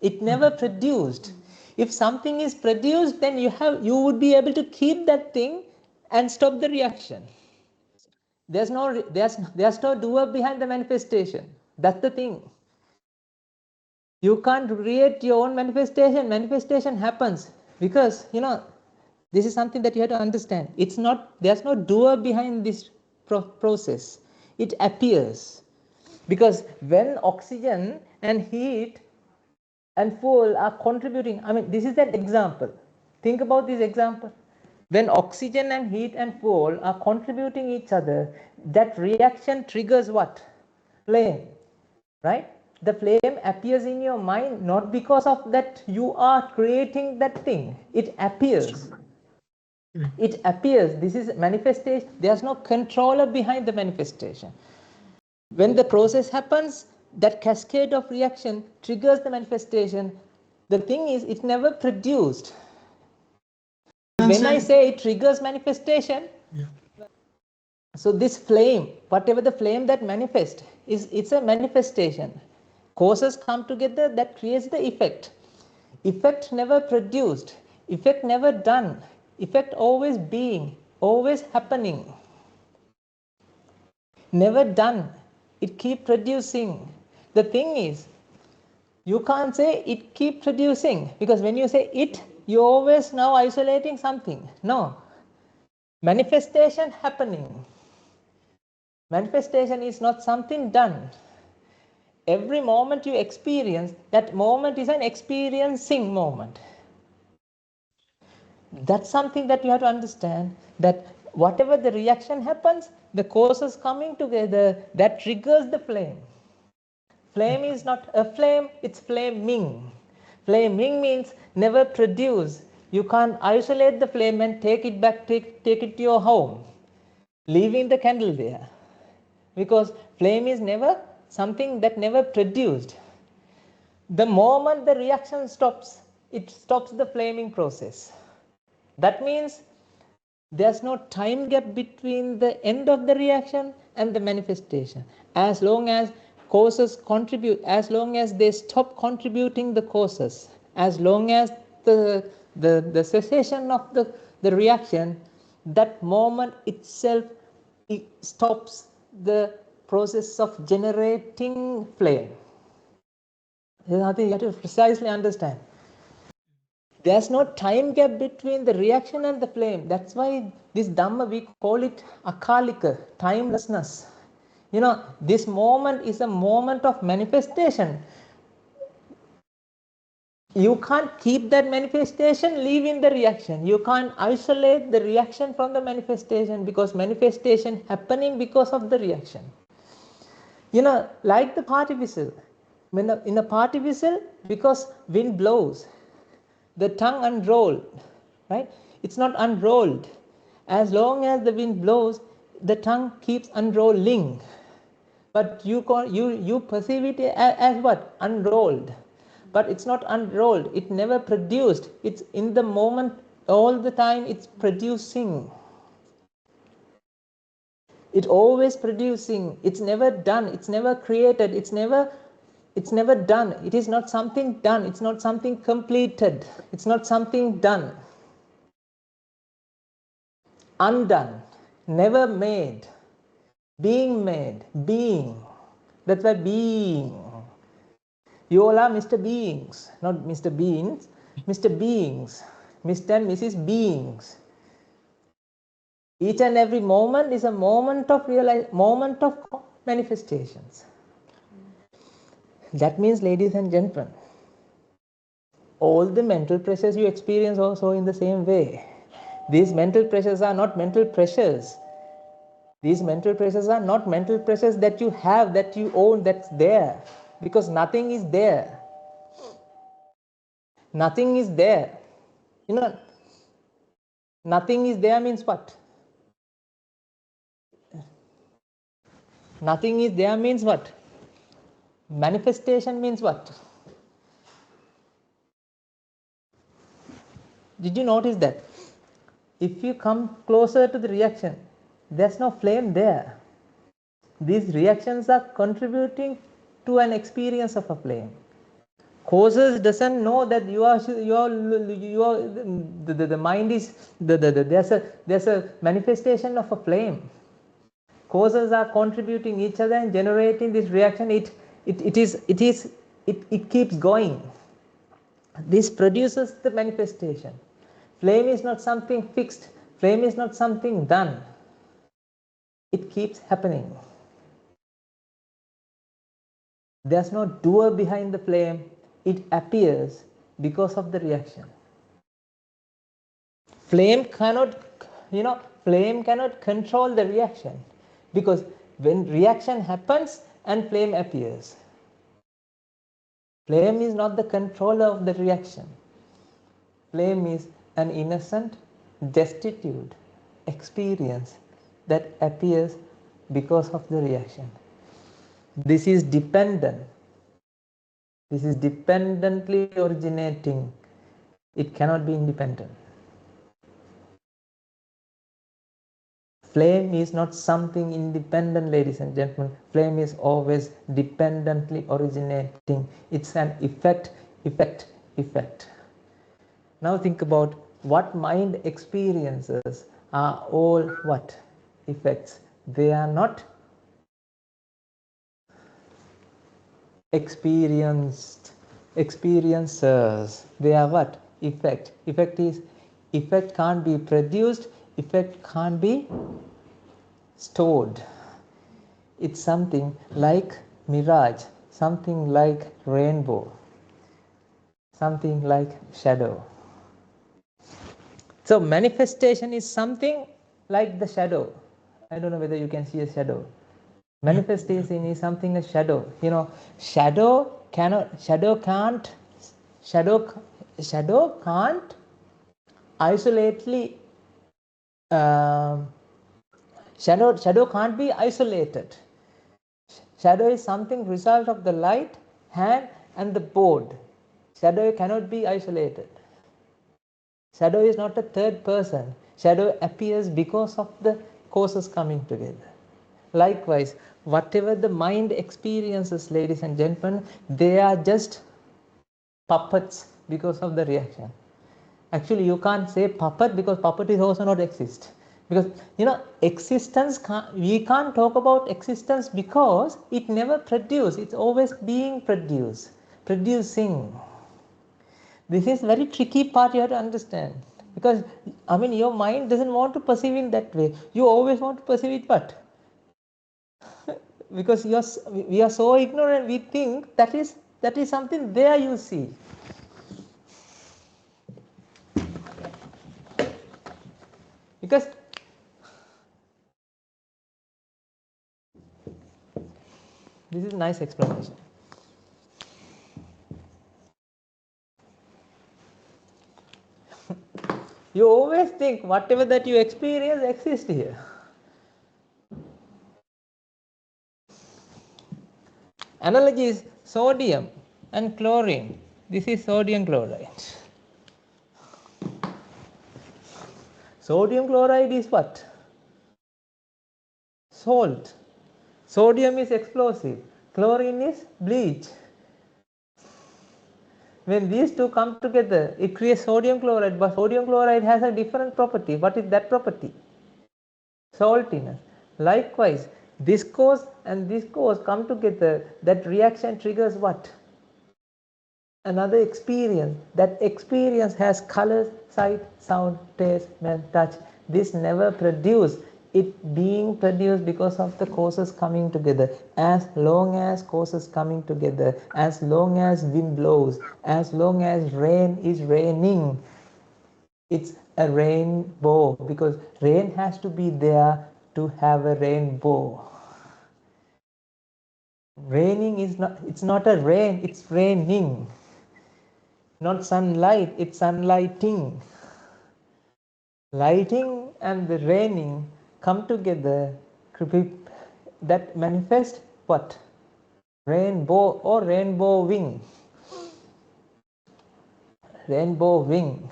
It never produced. If something is produced, then you would be able to keep that thing and stop the reaction. There's no doer behind the manifestation. That's the thing. You can't create your own manifestation. Manifestation happens because, this is something that you have to understand. There's no doer behind this process. It appears. Because when oxygen and heat and fuel are contributing, this is that example. Think about this example. When oxygen and heat and fuel are contributing each other, that reaction triggers what? Flame, right? The flame appears in your mind not because of that you are creating that thing. It appears. It appears. This is manifestation. There's no controller behind the manifestation. When the process happens, that cascade of reaction triggers the manifestation. The thing is, it's never produced. When I say it triggers manifestation, so this flame, whatever the flame that manifests, it's a manifestation. Causes come together, that creates the effect. Effect never produced. Effect never done. Effect always being, always happening. Never done. It keep producing. The thing is, you can't say it keep producing, because when you say it, you're always now isolating something. No. Manifestation happening. Manifestation is not something done. Every moment you experience, that moment is an experiencing moment. That's something that you have to understand, that whatever the reaction happens, the causes coming together, that triggers the flame. Flame is not a flame, it's flaming. Flaming means never produce. You can't isolate the flame and take it back, take it to your home, leaving the candle there. Because flame is never something that never produced. The moment the reaction stops, it stops the flaming process. That means there's no time gap between the end of the reaction and the manifestation. As long as causes contribute, as long as they stop contributing the causes, as long as the cessation of the reaction, that moment itself, it stops the process of generating flame. I think you have to precisely understand. There's no time gap between the reaction and the flame. That's why this Dhamma, we call it akalika, timelessness. This moment is a moment of manifestation. You can't keep that manifestation, leaving the reaction. You can't isolate the reaction from the manifestation, because manifestation happening because of the reaction. Like the party whistle. In a party whistle, because wind blows, the tongue unrolled, right? It's not unrolled. As long as the wind blows, the tongue keeps unrolling. But you perceive it as what? Unrolled. But it's not unrolled. It never produced. It's in the moment, all the time it's producing. It's always producing. It's never done. It's never created. It's never done. It is not something done. It's not something completed. It's not something done. Undone. Never made. Being made. Being. That's why being. You all are Mr. Beings, not Mr. Beans, Mr. Beings, Mr. and Mrs. Beings. Each and every moment is a moment of moment of manifestations. That means, ladies and gentlemen, all the mental pressures you experience also in the same way. These mental pressures are not mental pressures. These mental pressures are not mental pressures that you have, that you own, that's there. Because nothing is there. Nothing is there. You know, nothing is there means what? Nothing is there means what? Manifestation means what? Did you notice that? If you come closer to the reaction, there's no flame there. These reactions are contributing to an experience of a flame. Causes doesn't know that the mind is there's a manifestation of a flame. Causes are contributing each other and generating this reaction. It keeps going. This produces the manifestation. Flame is not something fixed. Flame is not something done. It keeps happening. There's no doer behind the flame. It appears because of the reaction. Flame cannot control the reaction, because when reaction happens and flame appears, flame is not the controller of the reaction. Flame is an innocent, destitute experience that appears because of the reaction. This is dependent. This is dependently originating. It cannot be independent. Flame is not something independent, ladies and gentlemen. Flame is always dependently originating. It's an effect. Now think about what mind experiences are all what? Effects. They are not experiencers. They are what? Effect. Effect can't be produced. Effect can't be stored. It's something like mirage, something like rainbow, something like shadow. So manifestation is something like the shadow. I don't know whether you can see a shadow. Manifestation is something like shadow. You know, shadow can't isolately shadow can't be isolated. Shadow is something result of the light, hand and the board. Shadow cannot be isolated. Shadow is not a third person. Shadow appears because of the causes coming together. Likewise, whatever the mind experiences, ladies and gentlemen, they are just puppets because of the reaction. Actually, you can't say puppet, because puppet is also not exist. Because existence, we can't talk about existence because it never produces. It's always being produced, producing. This is very tricky part you have to understand, because your mind doesn't want to perceive in that way. You always want to perceive it what? Because we are so ignorant, we think that is something there you see. Because this is a nice explanation. You always think whatever that you experience exists here. Analogy is sodium and chlorine. This is sodium chloride. Sodium chloride is what? Salt. Sodium is explosive. Chlorine is bleach. When these two come together, it creates sodium chloride, but sodium chloride has a different property. What is that property? Saltiness. Likewise, this cause and this cause come together, that reaction triggers what? another experience. That experience has colors, sight, sound, taste, smell, touch. This never produced. It being produced because of the causes coming together. As long as causes coming together, as long as wind blows, as long as rain is raining, it's a rainbow, because rain has to be there to have a rainbow. Raining is not, it's not a rain, it's raining. Not sunlight, it's sunlighting. Lighting and the raining come together, that manifest what? Rainbow or rainbow wing. Rainbow wing.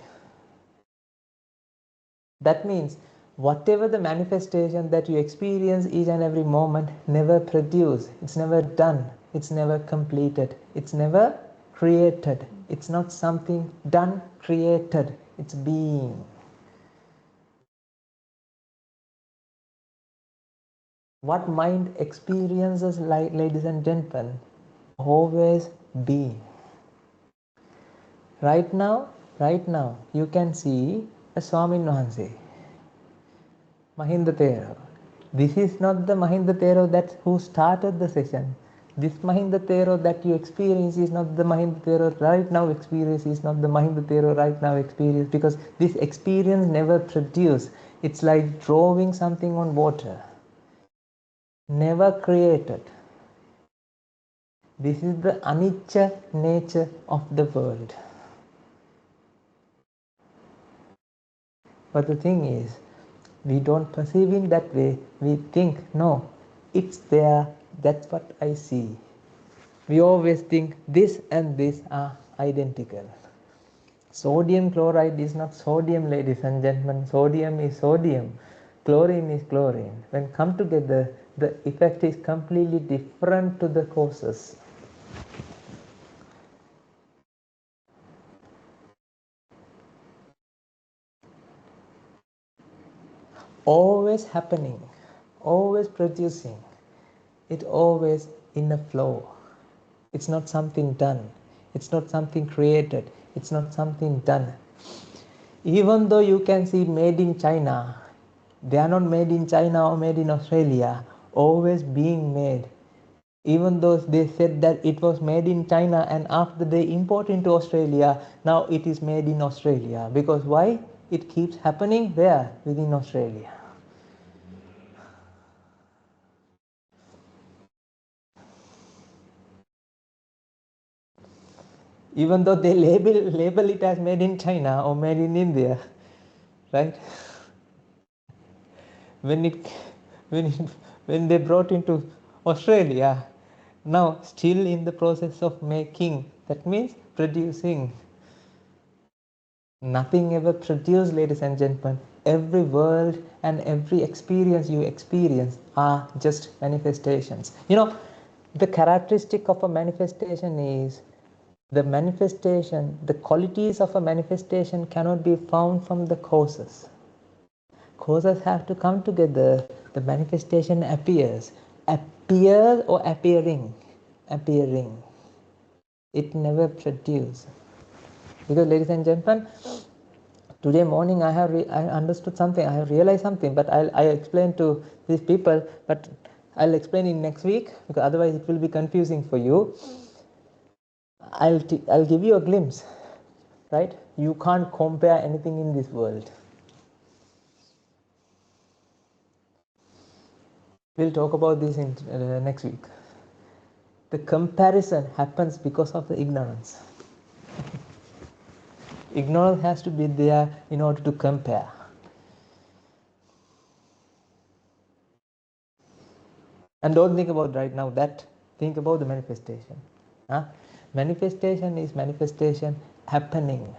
That means whatever the manifestation that you experience each and every moment never produced, it's never done, it's never completed, it's never created. It's not something done, created, it's being. What mind experiences, like, ladies and gentlemen, always being. Right now, you can see a Swamin Wahanse, Mahinda Thero. This is not the Mahinda Thero that who started the session. This Mahinda Thero that you experience is not the Mahinda Thero right now experience, is not the Mahinda Thero right now experience, because this experience never produced. It's like drawing something on water. Never created. This is the anicca nature of the world. But the thing is, we don't perceive in that way. We think, no, it's there, that's what I see. We always think this and this are identical. Sodium chloride is not sodium, ladies and gentlemen. Sodium is sodium. Chlorine is chlorine. When come together, the effect is completely different to the causes. Always happening, always producing, it always in a flow. It's not something done, it's not something created, it's not something done. Even though you can see made in China, they are not made in China or made in Australia, always being made. Even though they said that it was made in China and after they import into Australia, now it is made in Australia. Because why? It keeps happening where? Within Australia. Even though they label it as made in China or made in India, right? When they brought into Australia, now still in the process of making, that means producing. Nothing ever produced, ladies and gentlemen. Every world and every experience you experience are just manifestations. You know, the characteristic of a manifestation is, the manifestation, the qualities of a manifestation cannot be found from the causes. Causes have to come together. The manifestation appears. Appears or appearing? Appearing. It never produces. Because, ladies and gentlemen, today morning I understood something, I have realized something, but I explain to these people, but I'll explain in next week, because otherwise it will be confusing for you. I'll give you a glimpse, right? You can't compare anything in this world. We'll talk about this in next week. The comparison happens because of the ignorance. Ignorance has to be there in order to compare. And don't think about right now that, think about the manifestation. Manifestation is manifestation happening.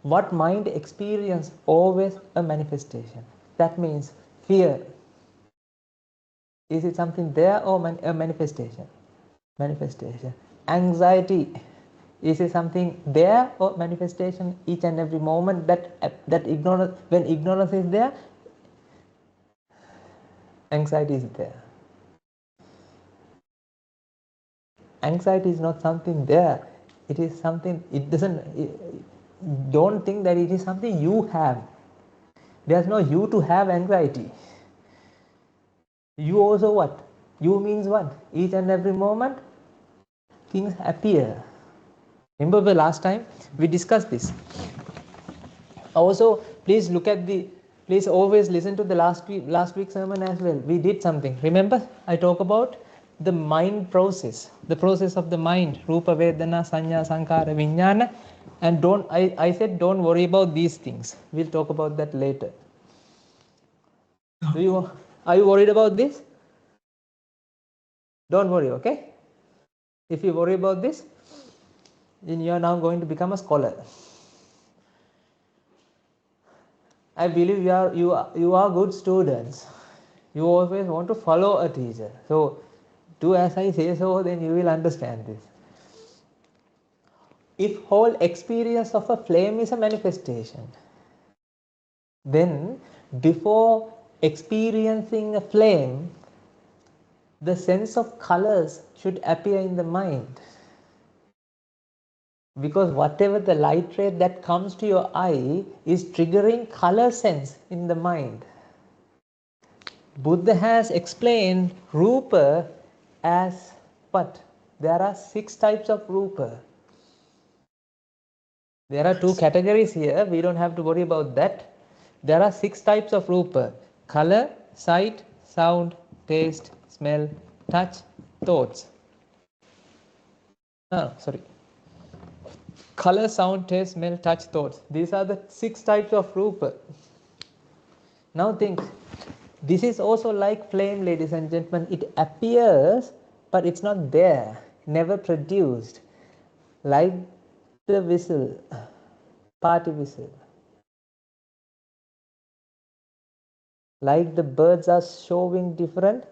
What mind experience? Always a manifestation. That means fear. Is it something there or a manifestation? Manifestation. Anxiety. Is it something there or manifestation? Each and every moment that ignorance, when ignorance is there, anxiety is there. Anxiety is not something there. It is something, don't think that it is something you have. There's no you to have anxiety. You also what? You means what? Each and every moment, things appear. Remember the last time we discussed this. Also, please always listen to the last week's sermon as well. We did something. Remember, I talk about the mind process, the process of the mind, Rupa, Vedana, Sanya, Sankara, Vijnana. And I said don't worry about these things. We'll talk about that later. Are you worried about this? Don't worry, okay? If you worry about this, then you are now going to become a scholar. I believe you are good students. You always want to follow a teacher. So do as I say so, then you will understand this. If whole experience of a flame is a manifestation, then before experiencing a flame, the sense of colors should appear in the mind. Because whatever the light ray that comes to your eye is triggering color sense in the mind. Buddha has explained Rupa as what? There are 6 types of Rupa. There are 2 categories here. We don't have to worry about that. There are 6 types of Rupa. Color, sight, sound, taste, smell, touch, thoughts. Color, sound, taste, smell, touch, thoughts. These are the 6 types of Rupa. Now think, this is also like flame, ladies and gentlemen. It appears, but it's not there, never produced. Like the whistle, party whistle. Like the birds are showing different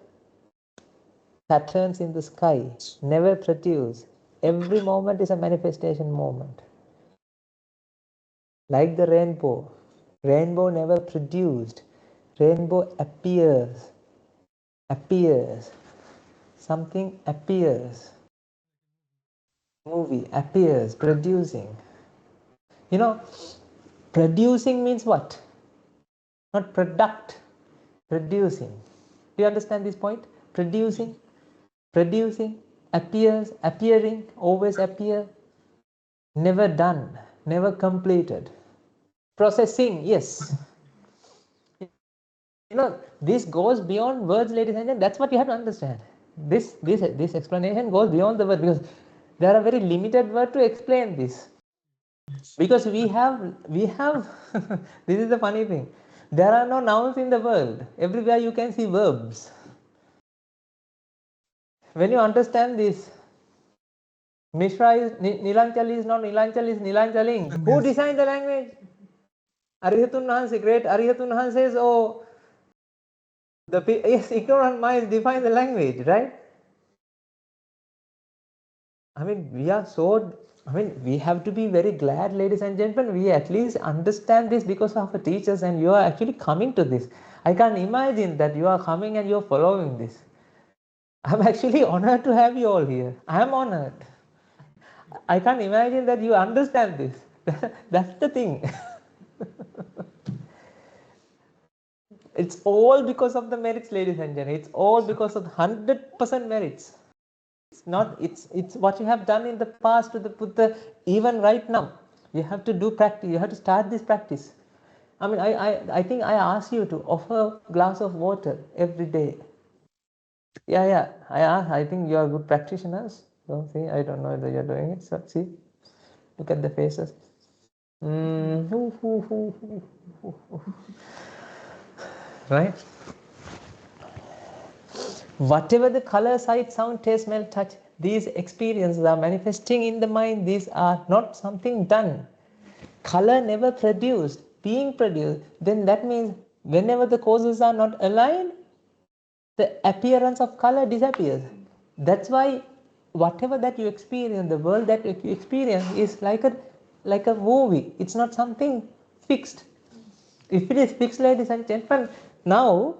patterns in the sky, never produced. Every moment is a manifestation moment. Like the rainbow. Rainbow never produced. Rainbow appears. Something appears. Movie appears, producing. You know, producing means what? Not product. Producing. Do you understand this point? Producing, appears, appearing, always appear. Never done, never completed. Processing, yes. You know, this goes beyond words, ladies and gentlemen. That's what you have to understand. This explanation goes beyond the word, because there are very limited words to explain this. Because we have this is the funny thing. There are no nouns in the world. Everywhere you can see verbs. When you understand this, Mishra is Nilanchal is not Nilanchal is Nilanchaling. Yes. Who designed the language? Arihatun Hanse, great Arihatun Hanse says, oh, ignorant minds define the language, right? I mean, we have to be very glad, ladies and gentlemen, we at least understand this because of our teachers, and you are actually coming to this. I can't imagine that you are coming and you are following this. I'm actually honored to have you all here. I am honored. I can't imagine that you understand this. That's the thing. It's all because of the merits, ladies and gentlemen. It's all because of 100% merits. It's what you have done in the past with the Buddha. Even right now, you have to do practice. You have to start this practice. I mean, I think I asked you to offer a glass of water every day. Yeah. I think you are good practitioners. So see, I don't know whether you're doing it. So see, look at the faces. Right? Whatever the color, sight, sound, taste, smell, touch, these experiences are manifesting in the mind. These are not something done. Color never produced, being produced. Then that means whenever the causes are not aligned, the appearance of color disappears. That's why whatever that you experience, the world that you experience is like a movie. It's not something fixed. If it is fixed, ladies and gentlemen, now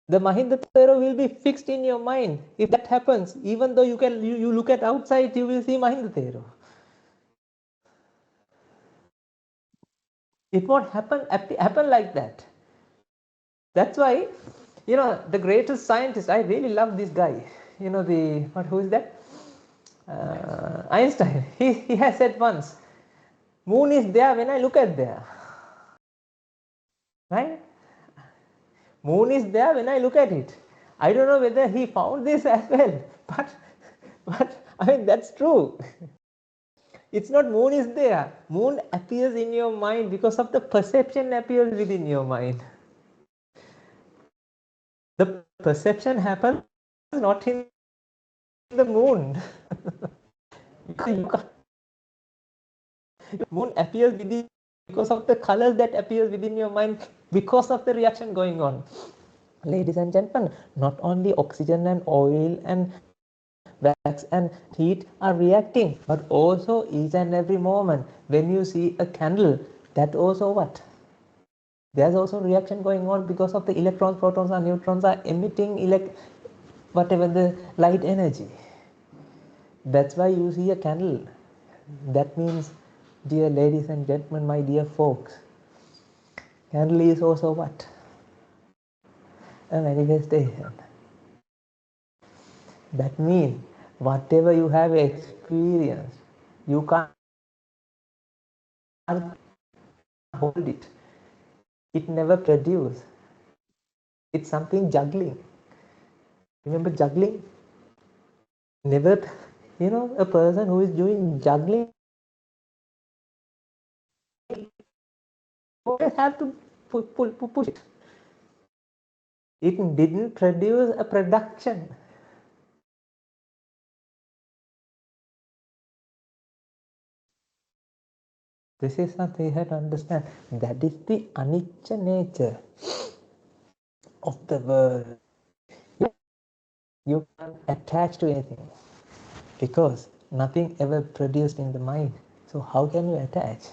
the Mahinda Thero will be fixed in your mind. If that happens, even though you look at outside, you will see Mahinda Thero. It won't happen like that. That's why, the greatest scientist, I really love this guy. Who is that? Einstein. He has said once, moon is there when I look at there. Right? Moon is there when I look at it. I don't know whether he found this as well, but I mean, that's true. It's not moon is there. Moon appears in your mind because of the perception appears within your mind. The perception happens not in the moon. Moon appears within because of the colors that appears within your mind because of the reaction going on. Ladies and gentlemen, not only oxygen and oil and wax and heat are reacting, but also each and every moment when you see a candle, that also what? There's also reaction going on because of the electrons, protons and neutrons are emitting whatever the light energy. That's why you see a candle. That means, dear ladies and gentlemen, my dear folks, candle is also what? A manifestation. That means whatever you have experienced, you can't hold it. It never produces. It's something juggling. Remember juggling? Never, a person who is doing juggling always have to push it. It didn't produce a production. This is something you have to understand. That is the anicca nature of the world. You can't attach to anything because nothing ever produced in the mind. So how can you attach?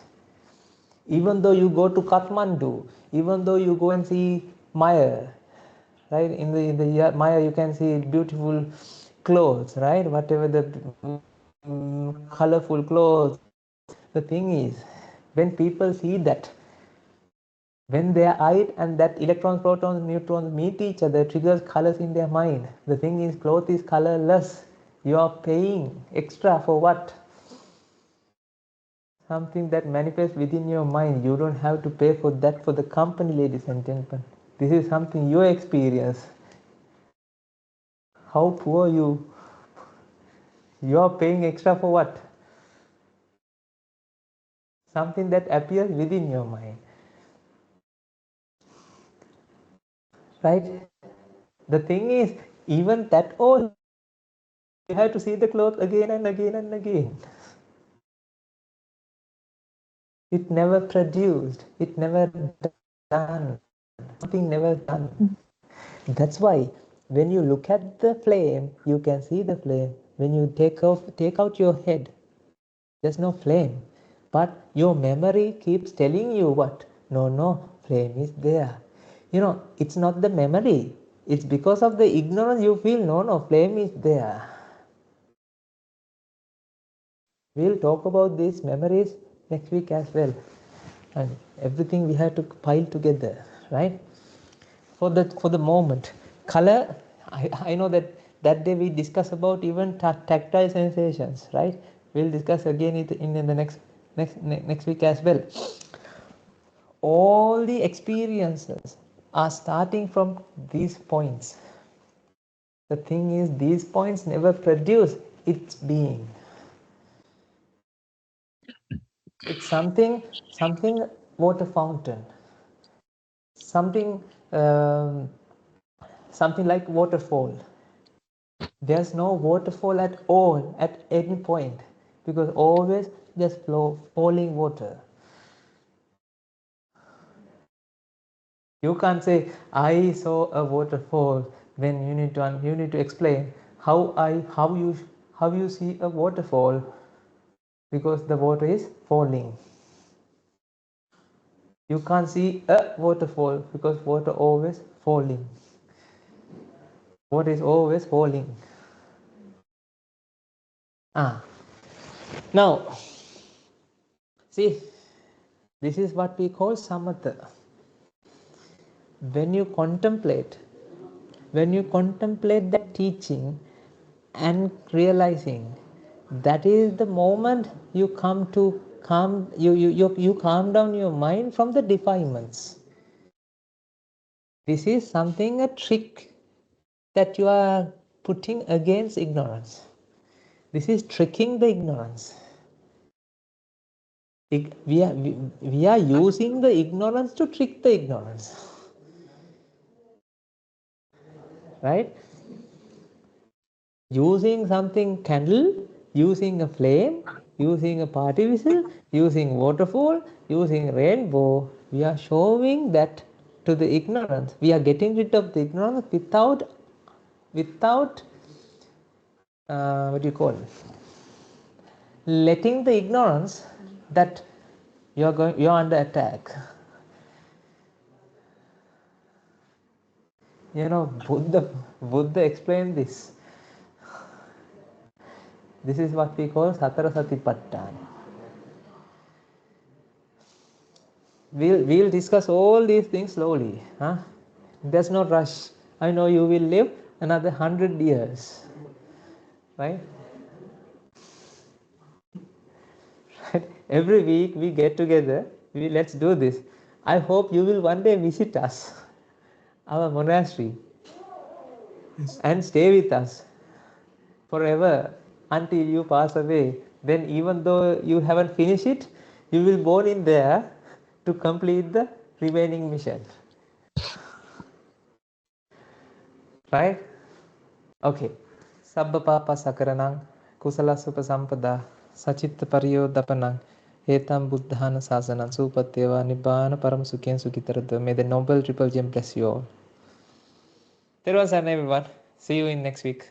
Even though you go to Kathmandu, even though you go and see Maya, right? In the Maya you can see beautiful clothes, right? Whatever the colorful clothes. The thing is, when people see that, when their eye and that electrons, protons, neutrons meet each other, triggers colors in their mind. The thing is, cloth is colorless. You are paying extra for what? Something that manifests within your mind. You don't have to pay for that for the company, ladies and gentlemen. This is something you experience. How poor you are paying extra for what? Something that appears within your mind. Right? The thing is, even that all, you have to see the cloth again and again and again. It never produced. It never done. Something never done. That's why when you look at the flame, you can see the flame. When you take out your head, there's no flame. But your memory keeps telling you what? No, flame is there. It's not the memory. It's because of the ignorance you feel, no, flame is there. We'll talk about these memories next week as well. And everything we have to pile together, right? For the moment, color, I know that day we discussed about even tactile sensations, right? We'll discuss again in the next week as well. All the experiences are starting from these points. The thing is, these points never produce its being. It's something water fountain, something like waterfall. There's no waterfall at all at any point because always there's falling water. You can't say I saw a waterfall when you need to explain how you see a waterfall because the water is falling. You can't see a waterfall because water always falling. Water is always falling. Now, see, This is what we call samatha. When you contemplate that teaching and realizing, that is the moment you come to you calm down your mind from the defilements. This is something, a trick that you are putting against ignorance. This is tricking the ignorance. We are using the ignorance to trick the ignorance. Right? Using something candle, using a flame, using a party whistle, using waterfall, using rainbow, we are showing that to the ignorance. We are getting rid of the ignorance without what do you call it? Letting the ignorance that you're under attack. Buddha explained this. This is what we call Satara Satipatthana. We'll discuss all these things slowly. There's no rush. I know you will live another 100 years. Right? Every week we get together. Let's do this. I hope you will one day visit us, our monastery, and stay with us forever until you pass away. Then even though you haven't finished it, you will born in there to complete the remaining mission. Right? Okay. Sabba papa sakaranang kusala supa sampada sachitta pariyodapanang etam buddhana sasanang supatteva nibbana param sukhen sukhitarada. May the noble triple gem bless you all. There was an everyone. See you in next week.